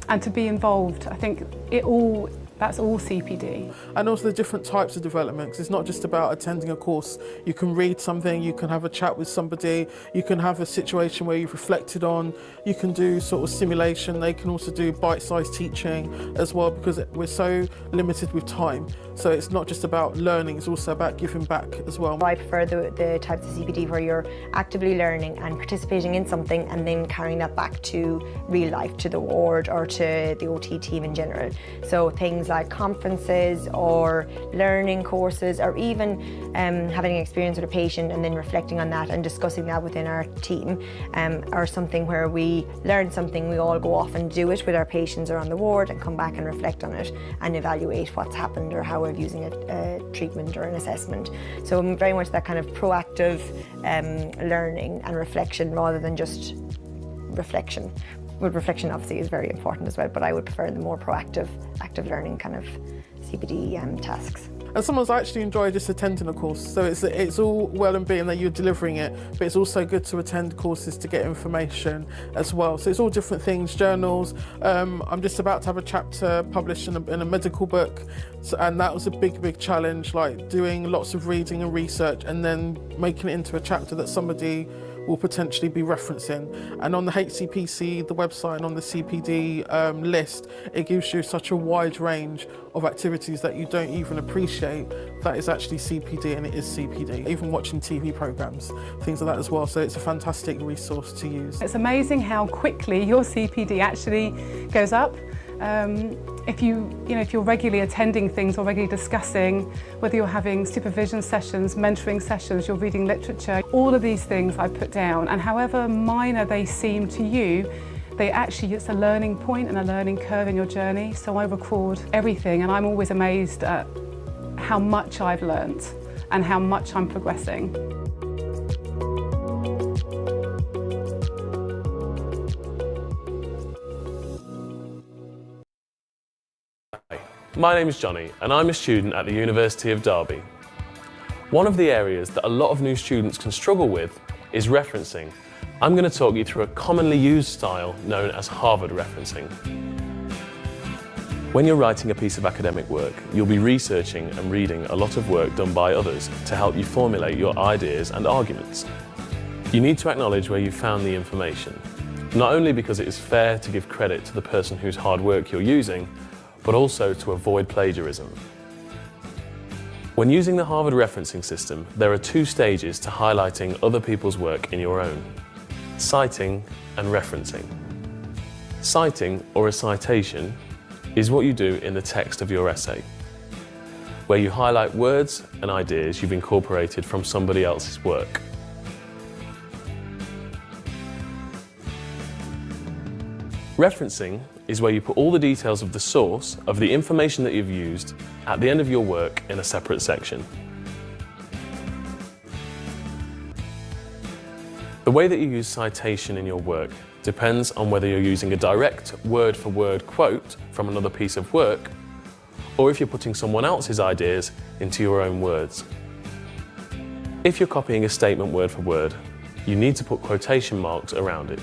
And to be involved. I think that's all CPD. And also the different types of development, because it's not just about attending a course. You can read something, you can have a chat with somebody, you can have a situation where you've reflected on, you can do sort of simulation, they can also do bite-sized teaching as well, because we're so limited with time. So it's not just about learning, it's also about giving back as well. I prefer the types of CPD where you're actively learning and participating in something and then carrying that back to real life, to the ward or to the OT team in general. So things like conferences or learning courses, or even having an experience with a patient and then reflecting on that and discussing that within our team, or something where we learn something, we all go off and do it with our patients or on the ward and come back and reflect on it and evaluate what's happened or how we're using a treatment or an assessment. So I'm very much that kind of proactive learning and reflection rather than just reflection. But reflection obviously is very important as well, but I would prefer the more proactive, active learning kind of CPD tasks. And sometimes I actually enjoy just attending a course. So it's all well and being that you're delivering it, but it's also good to attend courses to get information as well. So it's all different things, journals. I'm just about to have a chapter published in a medical book. And that was a big challenge, like doing lots of reading and research and then making it into a chapter that somebody will potentially be referencing. And on the HCPC, the website, and on the CPD list, it gives you such a wide range of activities that you don't even appreciate that is actually CPD, and it is CPD. Even watching TV programs, things like that as well. So it's a fantastic resource to use. It's amazing how quickly your CPD actually goes up. If you're regularly attending things or regularly discussing, whether you're having supervision sessions, mentoring sessions, you're reading literature, all of these things I put down, and however minor they seem to you, it's a learning point and a learning curve in your journey. So I record everything, and I'm always amazed at how much I've learnt and how much I'm progressing. My name is Johnny and I'm a student at the University of Derby. One of the areas that a lot of new students can struggle with is referencing. I'm going to talk you through a commonly used style known as Harvard referencing. When you're writing a piece of academic work, you'll be researching and reading a lot of work done by others to help you formulate your ideas and arguments. You need to acknowledge where you found the information, not only because it is fair to give credit to the person whose hard work you're using, but also to avoid plagiarism. When using the Harvard referencing system, there are two stages to highlighting other people's work in your own: citing and referencing. Citing, or a citation, is what you do in the text of your essay, where you highlight words and ideas you've incorporated from somebody else's work. Referencing is where you put all the details of the source of the information that you've used at the end of your work in a separate section. The way that you use citation in your work depends on whether you're using a direct word-for-word quote from another piece of work, or if you're putting someone else's ideas into your own words. If you're copying a statement word for word, you need to put quotation marks around it.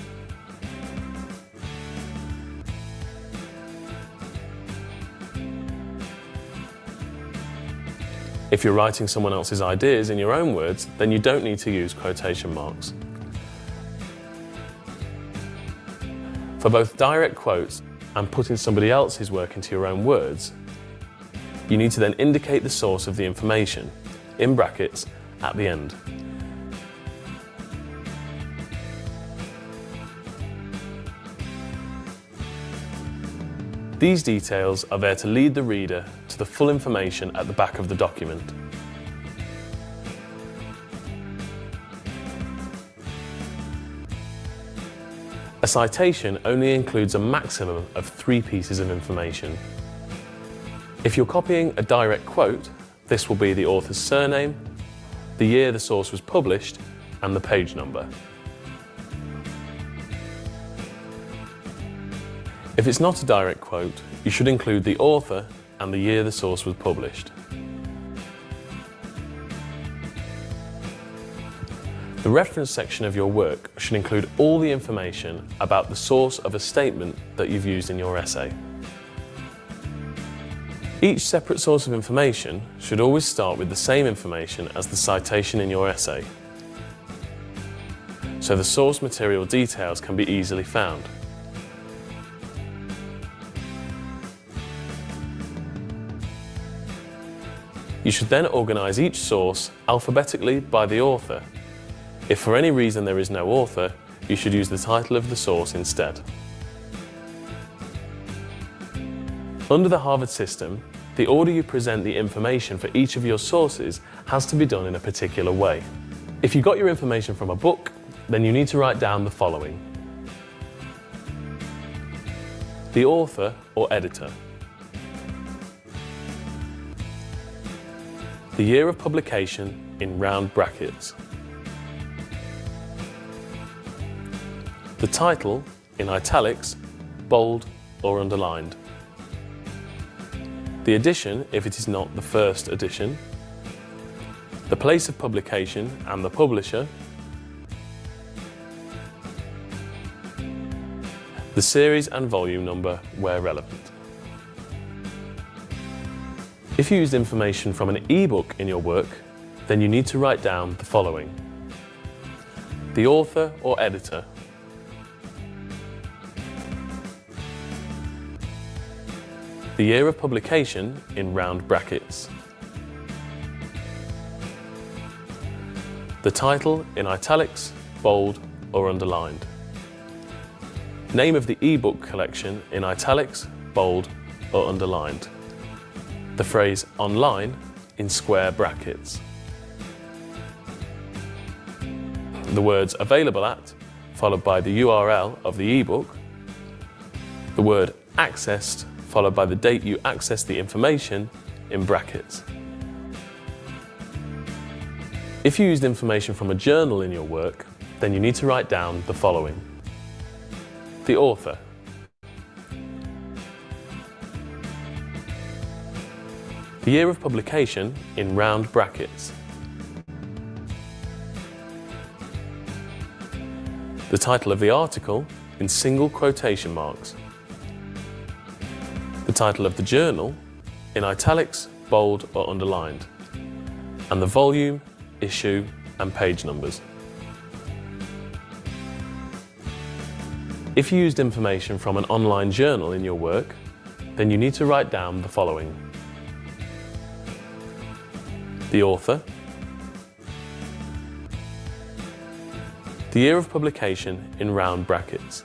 If you're writing someone else's ideas in your own words, then you don't need to use quotation marks. For both direct quotes and putting somebody else's work into your own words, you need to then indicate the source of the information, in brackets, at the end. These details are there to lead the reader to the full information at the back of the document. A citation only includes a maximum of 3 pieces of information. If you're copying a direct quote, this will be the author's surname, the year the source was published, and the page number. If it's not a direct quote, you should include the author and the year the source was published. The reference section of your work should include all the information about the source of a statement that you've used in your essay. Each separate source of information should always start with the same information as the citation in your essay, so the source material details can be easily found. You should then organise each source alphabetically by the author. If for any reason there is no author, you should use the title of the source instead. Under the Harvard system, the order you present the information for each of your sources has to be done in a particular way. If you got your information from a book, then you need to write down the following: the author or editor, the year of publication in round brackets, the title in italics, bold or underlined, the edition if it is not the first edition, the place of publication and the publisher, the series and volume number where relevant. If you used information from an e-book in your work, then you need to write down the following: the author or editor, the year of publication in round brackets, the title in italics, bold or underlined, name of the ebook collection in italics, bold or underlined, the phrase online in square brackets, the words available at followed by the URL of the ebook, the word accessed followed by the date you accessed the information in brackets. If you used information from a journal in your work, then you need to write down the following: the author, the year of publication in round brackets, the title of the article in single quotation marks, the title of the journal in italics, bold or underlined, and the volume, issue and page numbers. If you used information from an online journal in your work, then you need to write down the following: the author, the year of publication in round brackets,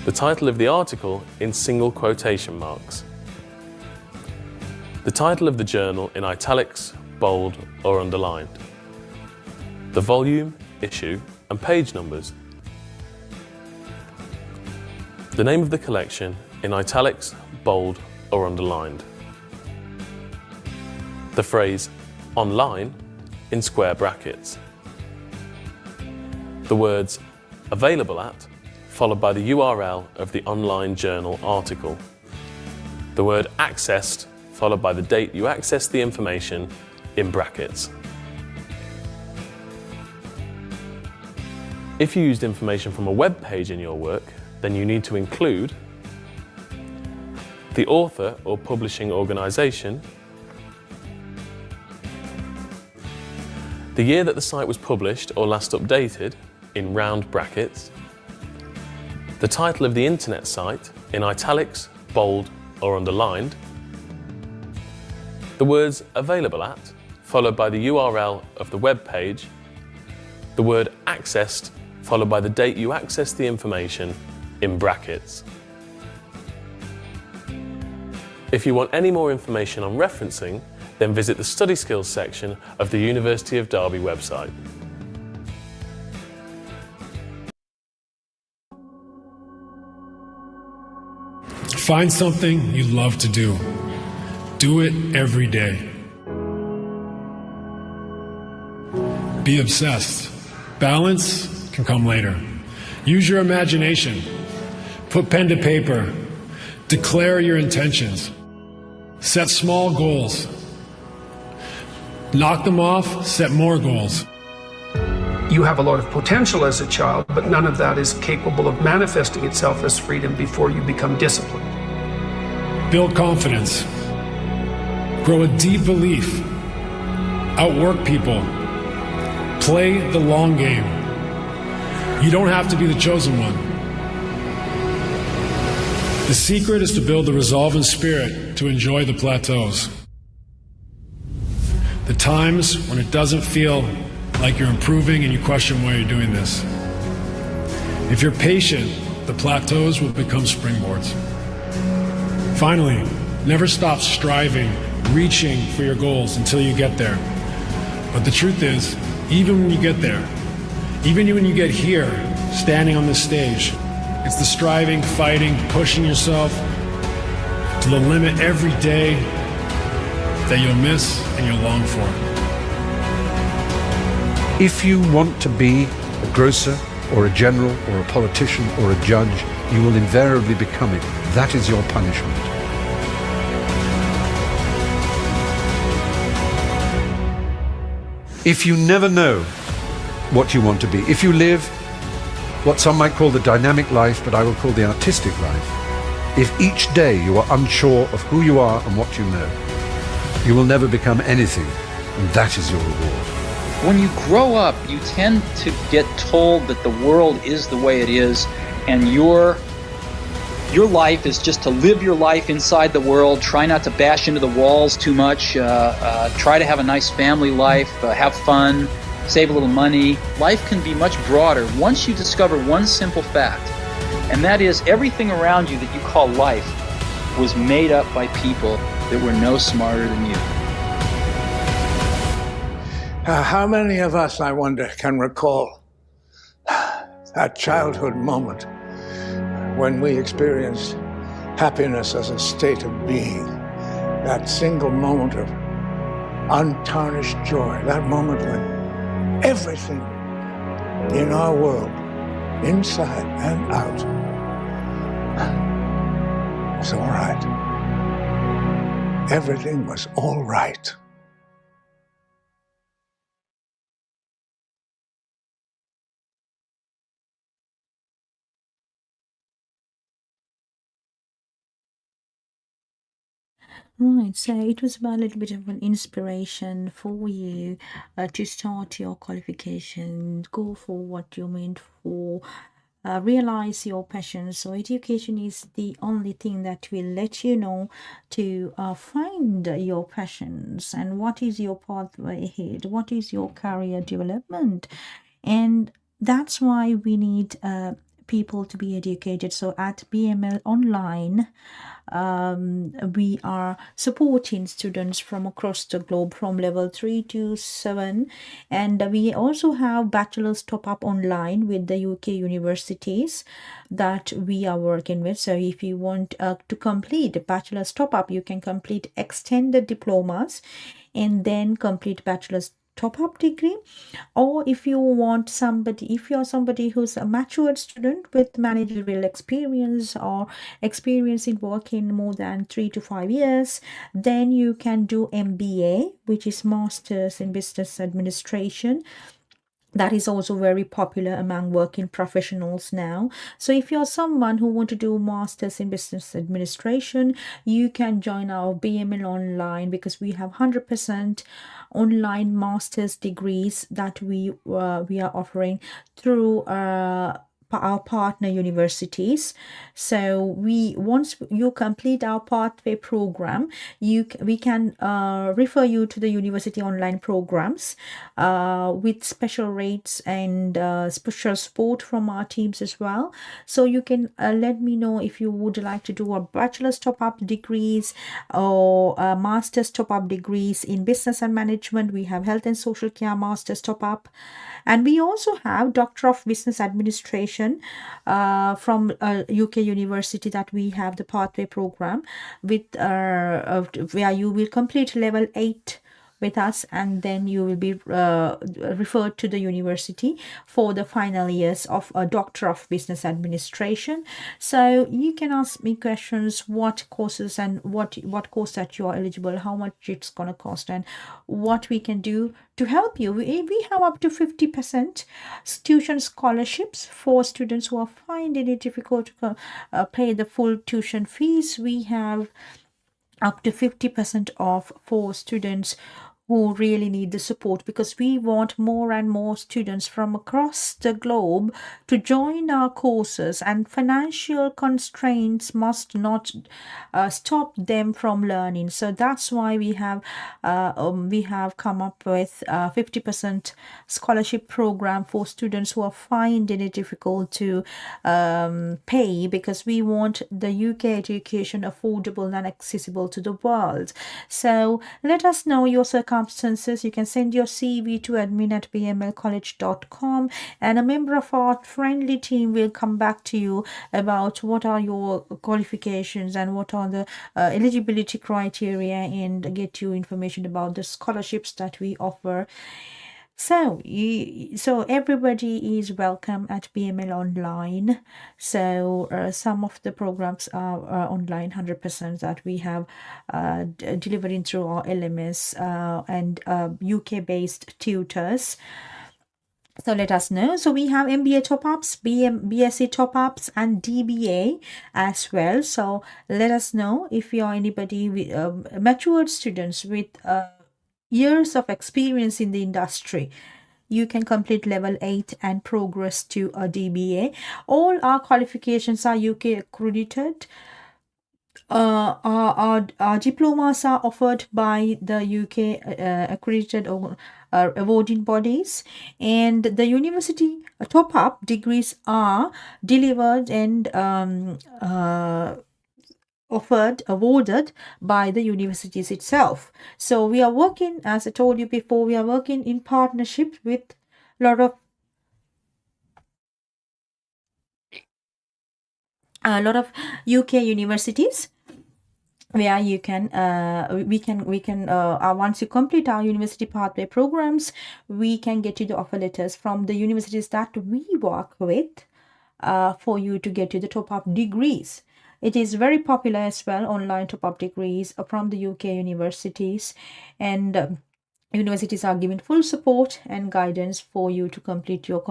the title of the article in single quotation marks, the title of the journal in italics, bold or underlined, the volume, issue and page numbers, the name of the collection in italics, bold or underlined, the phrase online in square brackets, the words available at followed by the URL of the online journal article, the word accessed followed by the date you accessed the information in brackets. If you used information from a web page in your work, then you need to include the author or publishing organisation, the year that the site was published or last updated in round brackets, the title of the internet site in italics, bold or underlined, the words available at followed by the URL of the web page, the word accessed followed by the date you accessed the information in brackets. If you want any more information on referencing, then visit the Study Skills section of the University of Derby website. Find something you love to do. Do it every day. Be obsessed. Balance can come later. Use your imagination. Put pen to paper. Declare your intentions. Set small goals. Knock them off, set more goals. You have a lot of potential as a child, but none of that is capable of manifesting itself as freedom before you become disciplined. Build confidence. Grow a deep belief. Outwork people. Play the long game. You don't have to be the chosen one. The secret is to build the resolve and spirit to enjoy the plateaus. The times when it doesn't feel like you're improving and you question why you're doing this. If you're patient, the plateaus will become springboards. Finally, never stop striving, reaching for your goals until you get there. But the truth is, even when you get there, even when you get here, standing on this stage, it's the striving, fighting, pushing yourself to the limit every day that you'll miss and you'll long for. If you want to be a grocer or a general or a politician or a judge, you will invariably become it. That is your punishment. If you never know what you want to be, if you live what some might call the dynamic life, but I will call the artistic life, if each day you are unsure of who you are and what you know, you will never become anything, and that is your reward. When you grow up, you tend to get told that the world is the way it is, and your life is just to live your life inside the world, try not to bash into the walls too much, try to have a nice family life, have fun, save a little money. Life can be much broader once you discover one simple fact, and that is everything around you that you call life was made up by people that were no smarter than you. How many of us, I wonder, can recall that childhood moment when we experienced happiness as a state of being, that single moment of untarnished joy, that moment when everything in our world, inside and out, was all right. Everything was all right. Right, so it was about a little bit of an inspiration for you to start your qualification, go for what you're meant for, realize your passion. So education is the only thing that will let you know to find your passions and what is your pathway ahead, what is your career development. And that's why we need people to be educated. So at BML Online, we are supporting students from across the globe from level 3 to 7, and we also have bachelor's top up online with the UK universities that we are working with. So if you want to complete a bachelor's top up, you can complete extended diplomas and then complete bachelor's top-up degree. Or if you want somebody, if you're somebody who's a matured student with managerial experience or experience in working more than 3 to 5 years, then you can do MBA, which is Masters in Business Administration. That is also very popular among working professionals now. So if you're someone who want to do masters in business administration, you can join our BML Online, because we have 100% online master's degrees that we are offering through our partner universities. So once you complete our pathway program, we can refer you to the university online programs with special rates and special support from our teams as well. So you can let me know if you would like to do a bachelor's top-up degrees or master's top-up degrees in business and management. We have health and social care master's top-up, and we also have Doctor of Business Administration from UK university that we have the pathway program with where you will complete level 8 with us, and then you will be referred to the university for the final years of a Doctor of Business Administration. So you can ask me questions, what courses and what course that you are eligible, how much it's gonna cost, and what we can do to help you. We have up to 50% tuition scholarships for students who are finding it difficult to pay the full tuition fees. We have up to 50% off for students who really need the support, because we want more and more students from across the globe to join our courses, and financial constraints must not stop them from learning. So that's why we have come up with 50% scholarship program for students who are finding it difficult to pay, because we want the UK education affordable and accessible to the world. So let us know your circumstances. You can send your CV to admin@bmlcollege.com, and a member of our friendly team will come back to you about what are your qualifications and what are the eligibility criteria, and get you information about the scholarships that we offer. So everybody is welcome at BML Online. So some of the programs are online 100% that we have delivering through our LMS and UK-based tutors. So let us know. So we have MBA top-ups, BSc top-ups, and DBA as well. So let us know if you are anybody with matured students with years of experience in the industry, you can complete level 8 and progress to a DBA. All our qualifications are UK accredited. Our diplomas are offered by the UK accredited awarding bodies, and the university top-up degrees are delivered and awarded by the universities itself. So we are working, as I told you before, we are working in partnership with a lot of UK universities, where you can once you complete our university pathway programs, we can get you the offer letters from the universities that we work with for you to get you the top-up degrees. It is very popular as well, online top-up degrees from the UK universities, and universities are giving full support and guidance for you to complete your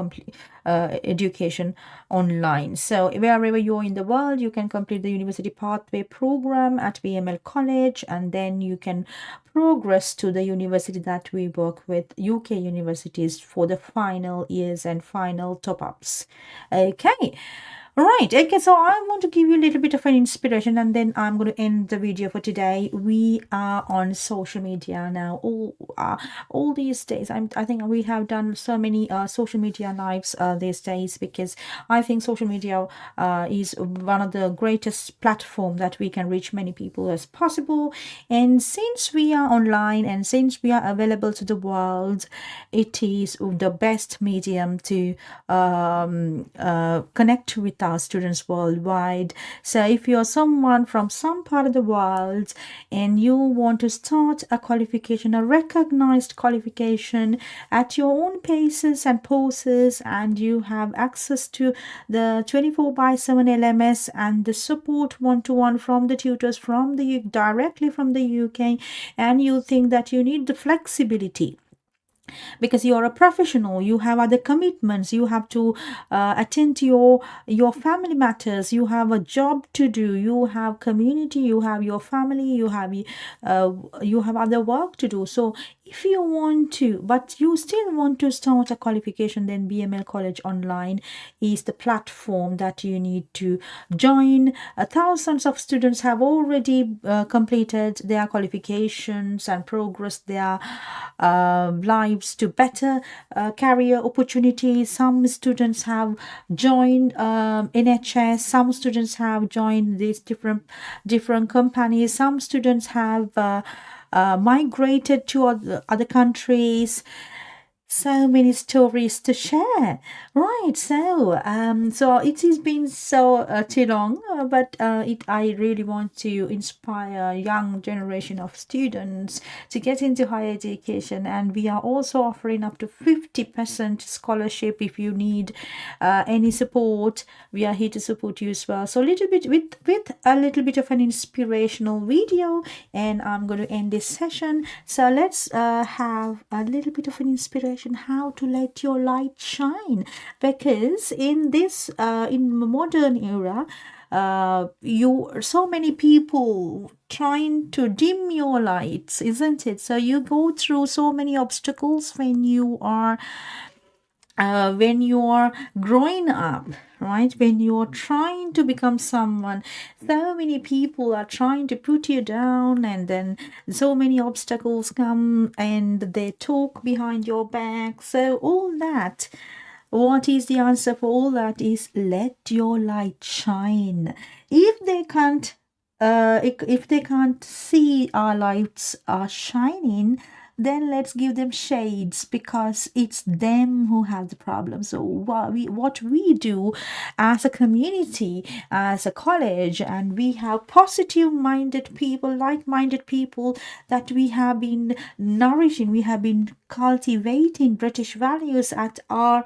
education online. So wherever you're in the world, you can complete the university pathway program at BML College, and then you can progress to the university that we work with, UK universities, for the final years and final top-ups. Okay. Right, okay, so I want to give you a little bit of an inspiration, and then I'm going to end the video for today. We are on social media now all these days. I think we have done so many social media lives these days, because I think social media is one of the greatest platform that we can reach many people as possible. And since we are online and since we are available to the world, it is the best medium to connect with our students worldwide. So if you're someone from some part of the world and you want to start a qualification, a recognized qualification at your own paces and poses, and you have access to the 24/7 LMS and the support one-to-one from the tutors from directly from the UK, and you think that you need the flexibility because you're a professional, you have other commitments, you have to attend to your family matters, you have a job to do, you have community, you have your family, you have other work to do. So if you want to, but you still want to start a qualification, then BML College Online is the platform that you need to join. Thousands of students have already completed their qualifications and progressed their lives to better career opportunities. Some students have joined NHS, some students have joined these different companies, some students have migrated to other countries. So many stories to share, right? So it has been so too long, but I really want to inspire young generation of students to get into higher education, and we are also offering up to 50% scholarship if you need any support. We are here to support you as well. So a little bit with a little bit of an inspirational video, and I'm going to end this session. So let's have a little bit of an inspiration how to let your light shine, because in this in modern era so many people trying to dim your lights, isn't it? So you go through so many obstacles when you are growing up, right? When you're trying to become someone, so many people are trying to put you down, and then so many obstacles come and they talk behind your back. So all that, what is the answer for all that is let your light shine. If they can't see our lights are shining, then let's give them shades, because it's them who have the problem. So what we do as a community, as a college, and we have positive-minded people, like-minded people that we have been nourishing, we have been cultivating British values at our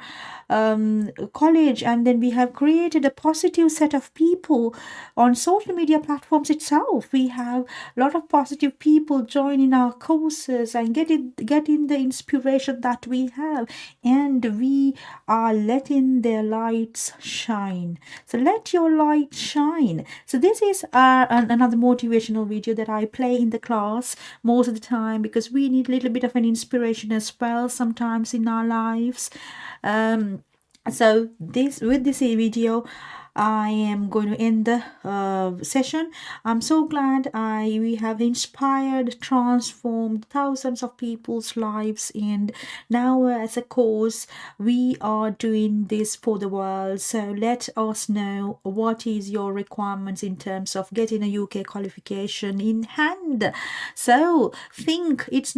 college, and then we have created a positive set of people on social media platforms itself. We have a lot of positive people joining our courses and getting the inspiration that we have, and we are letting their lights shine. So let your light shine. So this is another motivational video that I play in the class most of the time, because we need a little bit of an inspiration as well sometimes in our lives. So with this video, I am going to end the session. I'm so glad we have inspired, transformed thousands of people's lives, and now as a course we are doing this for the world. So let us know what is your requirements in terms of getting a UK qualification in hand. So think, it's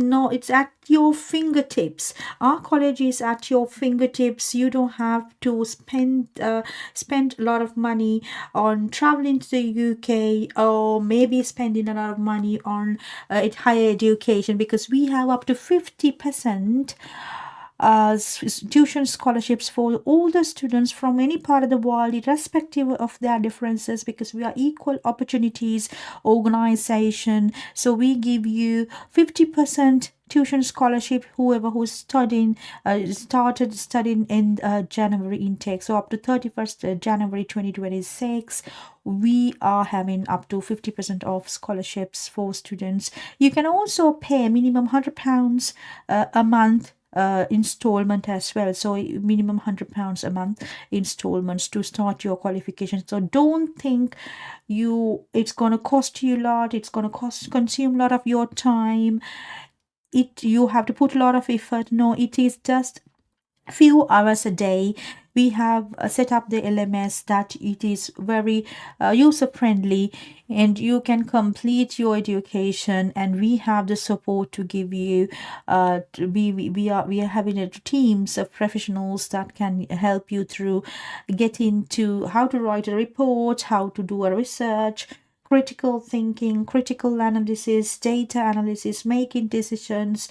at your fingertips. Our college is at your fingertips. You don't have to spend a lot of money on traveling to the UK, or maybe spending a lot of money on higher education, because we have up to 50% tuition scholarships for all the students from any part of the world, irrespective of their differences, because we are equal opportunities organization. So we give you 50% tuition scholarship whoever who's started studying in January intake. So up to 31st January 2026 we are having up to 50% off scholarships for students. You can also pay minimum £100 a month installment as well. So minimum £100 a month installments to start your qualification. So don't think it's going to cost you a lot, it's going to consume a lot of your time, you have to put a lot of effort. No, it is just a few hours a day. We have set up the LMS that it is very user friendly, and you can complete your education, and we have the support to give you we are having teams of professionals that can help you through getting to how to write a report, how to do a research, critical thinking, critical analysis, data analysis, making decisions,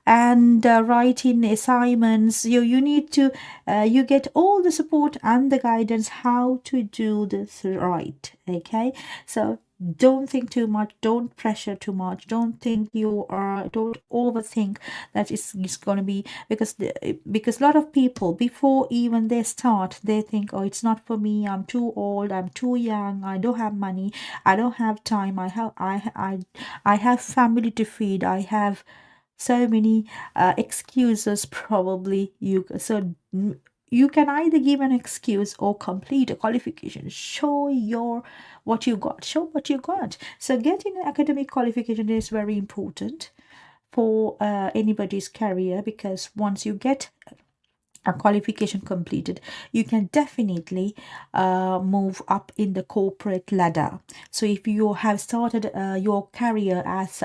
and writing assignments. You need to you get all the support and the guidance how to do this right. Okay, so don't think too much, don't pressure too much, don't overthink that it's going to be, because a lot of people, before even they start, they think, oh, it's not for me, I'm too old, I'm too young, I don't have money, I don't have time, I have family to feed, I have so many excuses. Probably you can either give an excuse or complete a qualification. Show what you got. So getting an academic qualification is very important for anybody's career, because once you get a qualification completed, you can definitely move up in the corporate ladder. So if you have started your career as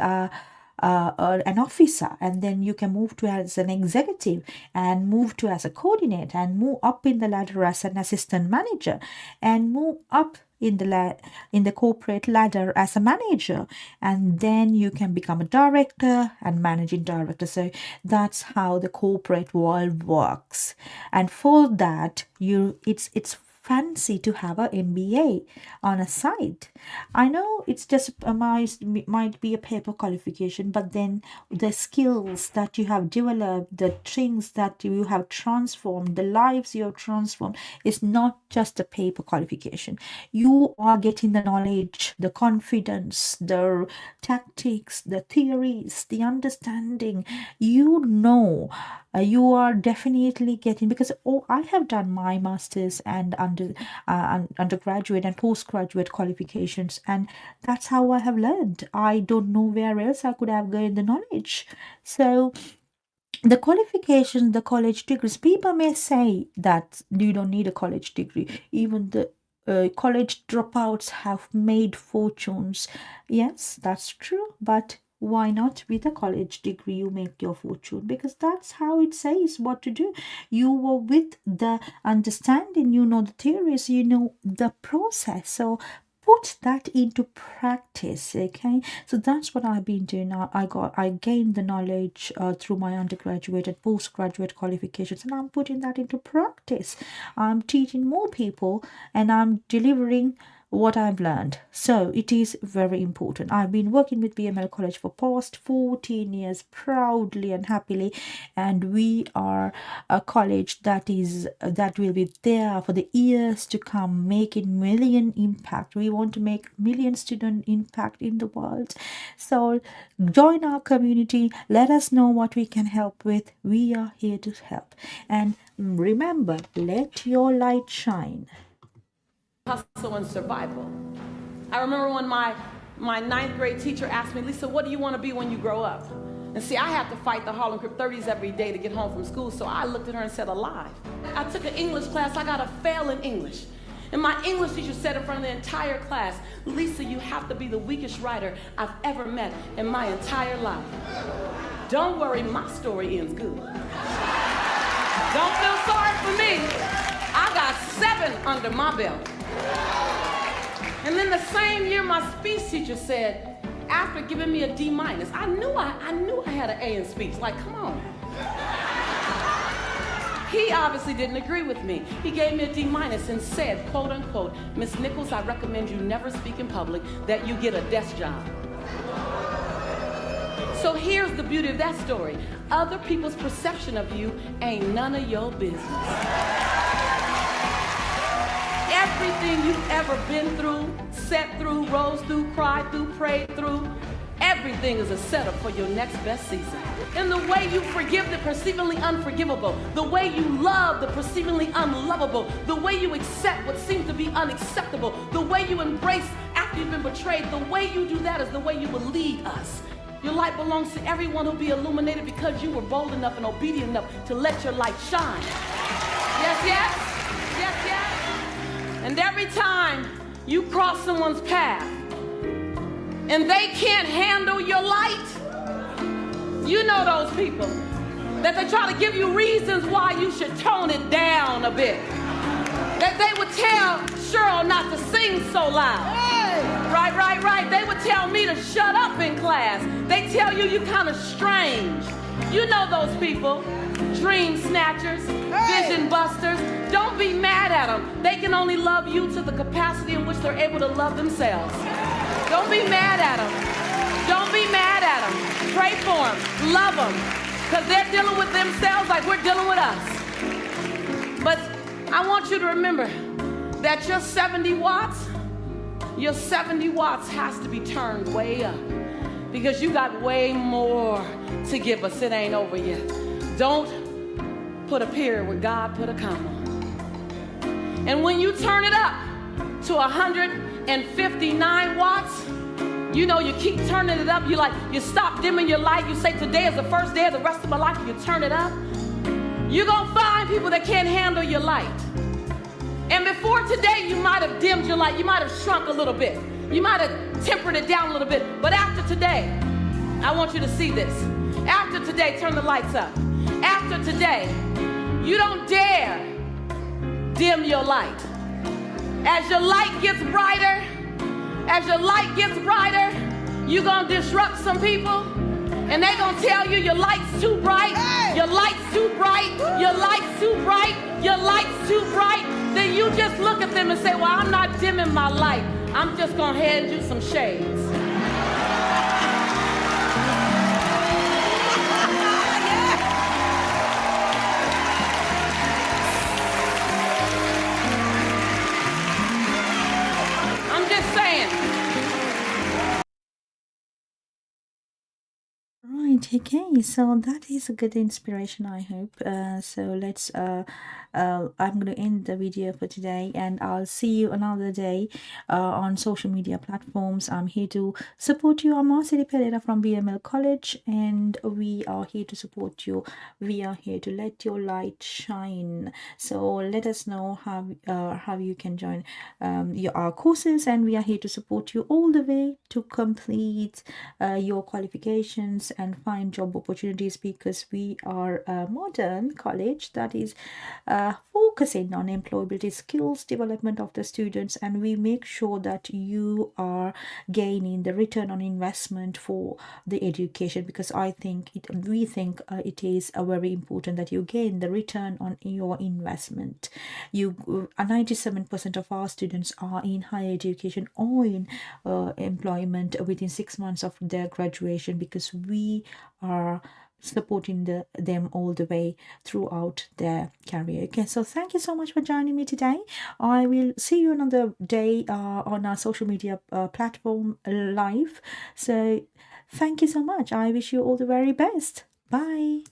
an officer, and then you can move to as an executive, and move to as a coordinator, and move up in the ladder as an assistant manager, and move up in the corporate ladder as a manager, and then you can become a director and managing director. So that's how the corporate world works, and for that it's fancy to have a MBA on a side. I know it's just might be a paper qualification, but then the skills that you have developed, the things that you have transformed, the lives you have transformed, is not just a paper qualification. You are getting the knowledge, the confidence, the tactics, the theories, the understanding. You are definitely getting, because I have done my masters and undergraduate and postgraduate qualifications, and that's how I have learned. I don't know where else I could have gained the knowledge. So the qualifications, the college degrees, people may say that you don't need a college degree. Even the college dropouts have made fortunes. Yes, that's true, but why not with a college degree you make your fortune? Because that's how it says what to do. You were with the understanding, you know the theories, you know the process. So put that into practice. Okay, so that's what I've been doing. I gained the knowledge through my undergraduate and postgraduate qualifications, and I'm putting that into practice. I'm teaching more people, and I'm delivering what I've learned. So it is very important. I've been working with BML College for past 14 years proudly and happily, and we are a college that will be there for the years to come, making million impact. We want to make million student impact in the world. So join our community, let us know what we can help with. We are here to help, and remember, let your light shine. Hustle and survival. I remember when my ninth grade teacher asked me, Lisa, what do you want to be when you grow up? And see, I had to fight the Harlem Crip 30s every day to get home from school, so I looked at her and said, alive. I took an English class, I got a fail in English. And my English teacher said in front of the entire class, Lisa, you have to be the weakest writer I've ever met in my entire life. Don't worry, my story ends good. Don't feel sorry for me. I got 7 under my belt. And then the same year, my speech teacher said, after giving me a D-, I knew I had an A in speech. Like, come on. He obviously didn't agree with me. He gave me a D- and said, quote unquote, Miss Nichols, I recommend you never speak in public, that you get a desk job. So here's the beauty of that story. Other people's perception of you ain't none of your business. Everything you've ever been through, sat through, rose through, cried through, prayed through, everything is a setup for your next best season. And the way you forgive the perceivingly unforgivable, the way you love the perceivingly unlovable, the way you accept what seems to be unacceptable, the way you embrace after you've been betrayed, the way you do that is the way you will lead us. Your light belongs to everyone who'll be illuminated because you were bold enough and obedient enough to let your light shine. Yes, yes, yes, yes. And every time you cross someone's path and they can't handle your light, you know those people that they try to give you reasons why you should tone it down a bit. That they would tell Cheryl not to sing so loud. Right, right, right. They would tell me to shut up in class. They tell you you're kind of strange. You know those people. Dream snatchers, vision busters. Don't be mad at them. They can only love you to the capacity in which they're able to love themselves. Don't be mad at them. Don't be mad at them. Pray for them. Love them. Because they're dealing with themselves like we're dealing with us. But I want you to remember that your 70 watts has to be turned way up. Because you got way more to give us. It ain't over yet. Don't put a period where God put a comma. And when you turn it up to 159 watts, you know, you keep turning it up. You stop dimming your light. You say, today is the first day of the rest of my life. You turn it up. You're going to find people that can't handle your light. And before today, you might have dimmed your light. You might have shrunk a little bit. You might have tempered it down a little bit. But after today, I want you to see this. After today, turn the lights up. After today, you don't dare dim your light. As your light gets brighter, you're going to disrupt some people. And they're going to tell you your light's too bright, your light's too bright, your light's too bright, your light's too bright. Then you just look at them and say, well, I'm not dimming my light. I'm just going to hand you some shades. I'm just saying. Right, okay, so that is a good inspiration, I hope. So let's I'm going to end the video for today, and I'll see you another day on social media platforms. I'm here to support you. I'm Marceli Pereira from BML College, and we are here to support you. We are here to let your light shine. So let us know how you can join our courses, and we are here to support you all the way to complete your qualifications and find find job opportunities, because we are a modern college that is focusing on employability, skills development of the students, and we make sure that you are gaining the return on investment for the education, because we think it is very important that you gain the return on your investment. 97% of our students are in higher education or in employment within 6 months of their graduation, because we are supporting them all the way throughout their career. Okay, so thank you so much for joining me today. I will see you another day on our social media platform live. So thank you so much. I wish you all the very best. Bye.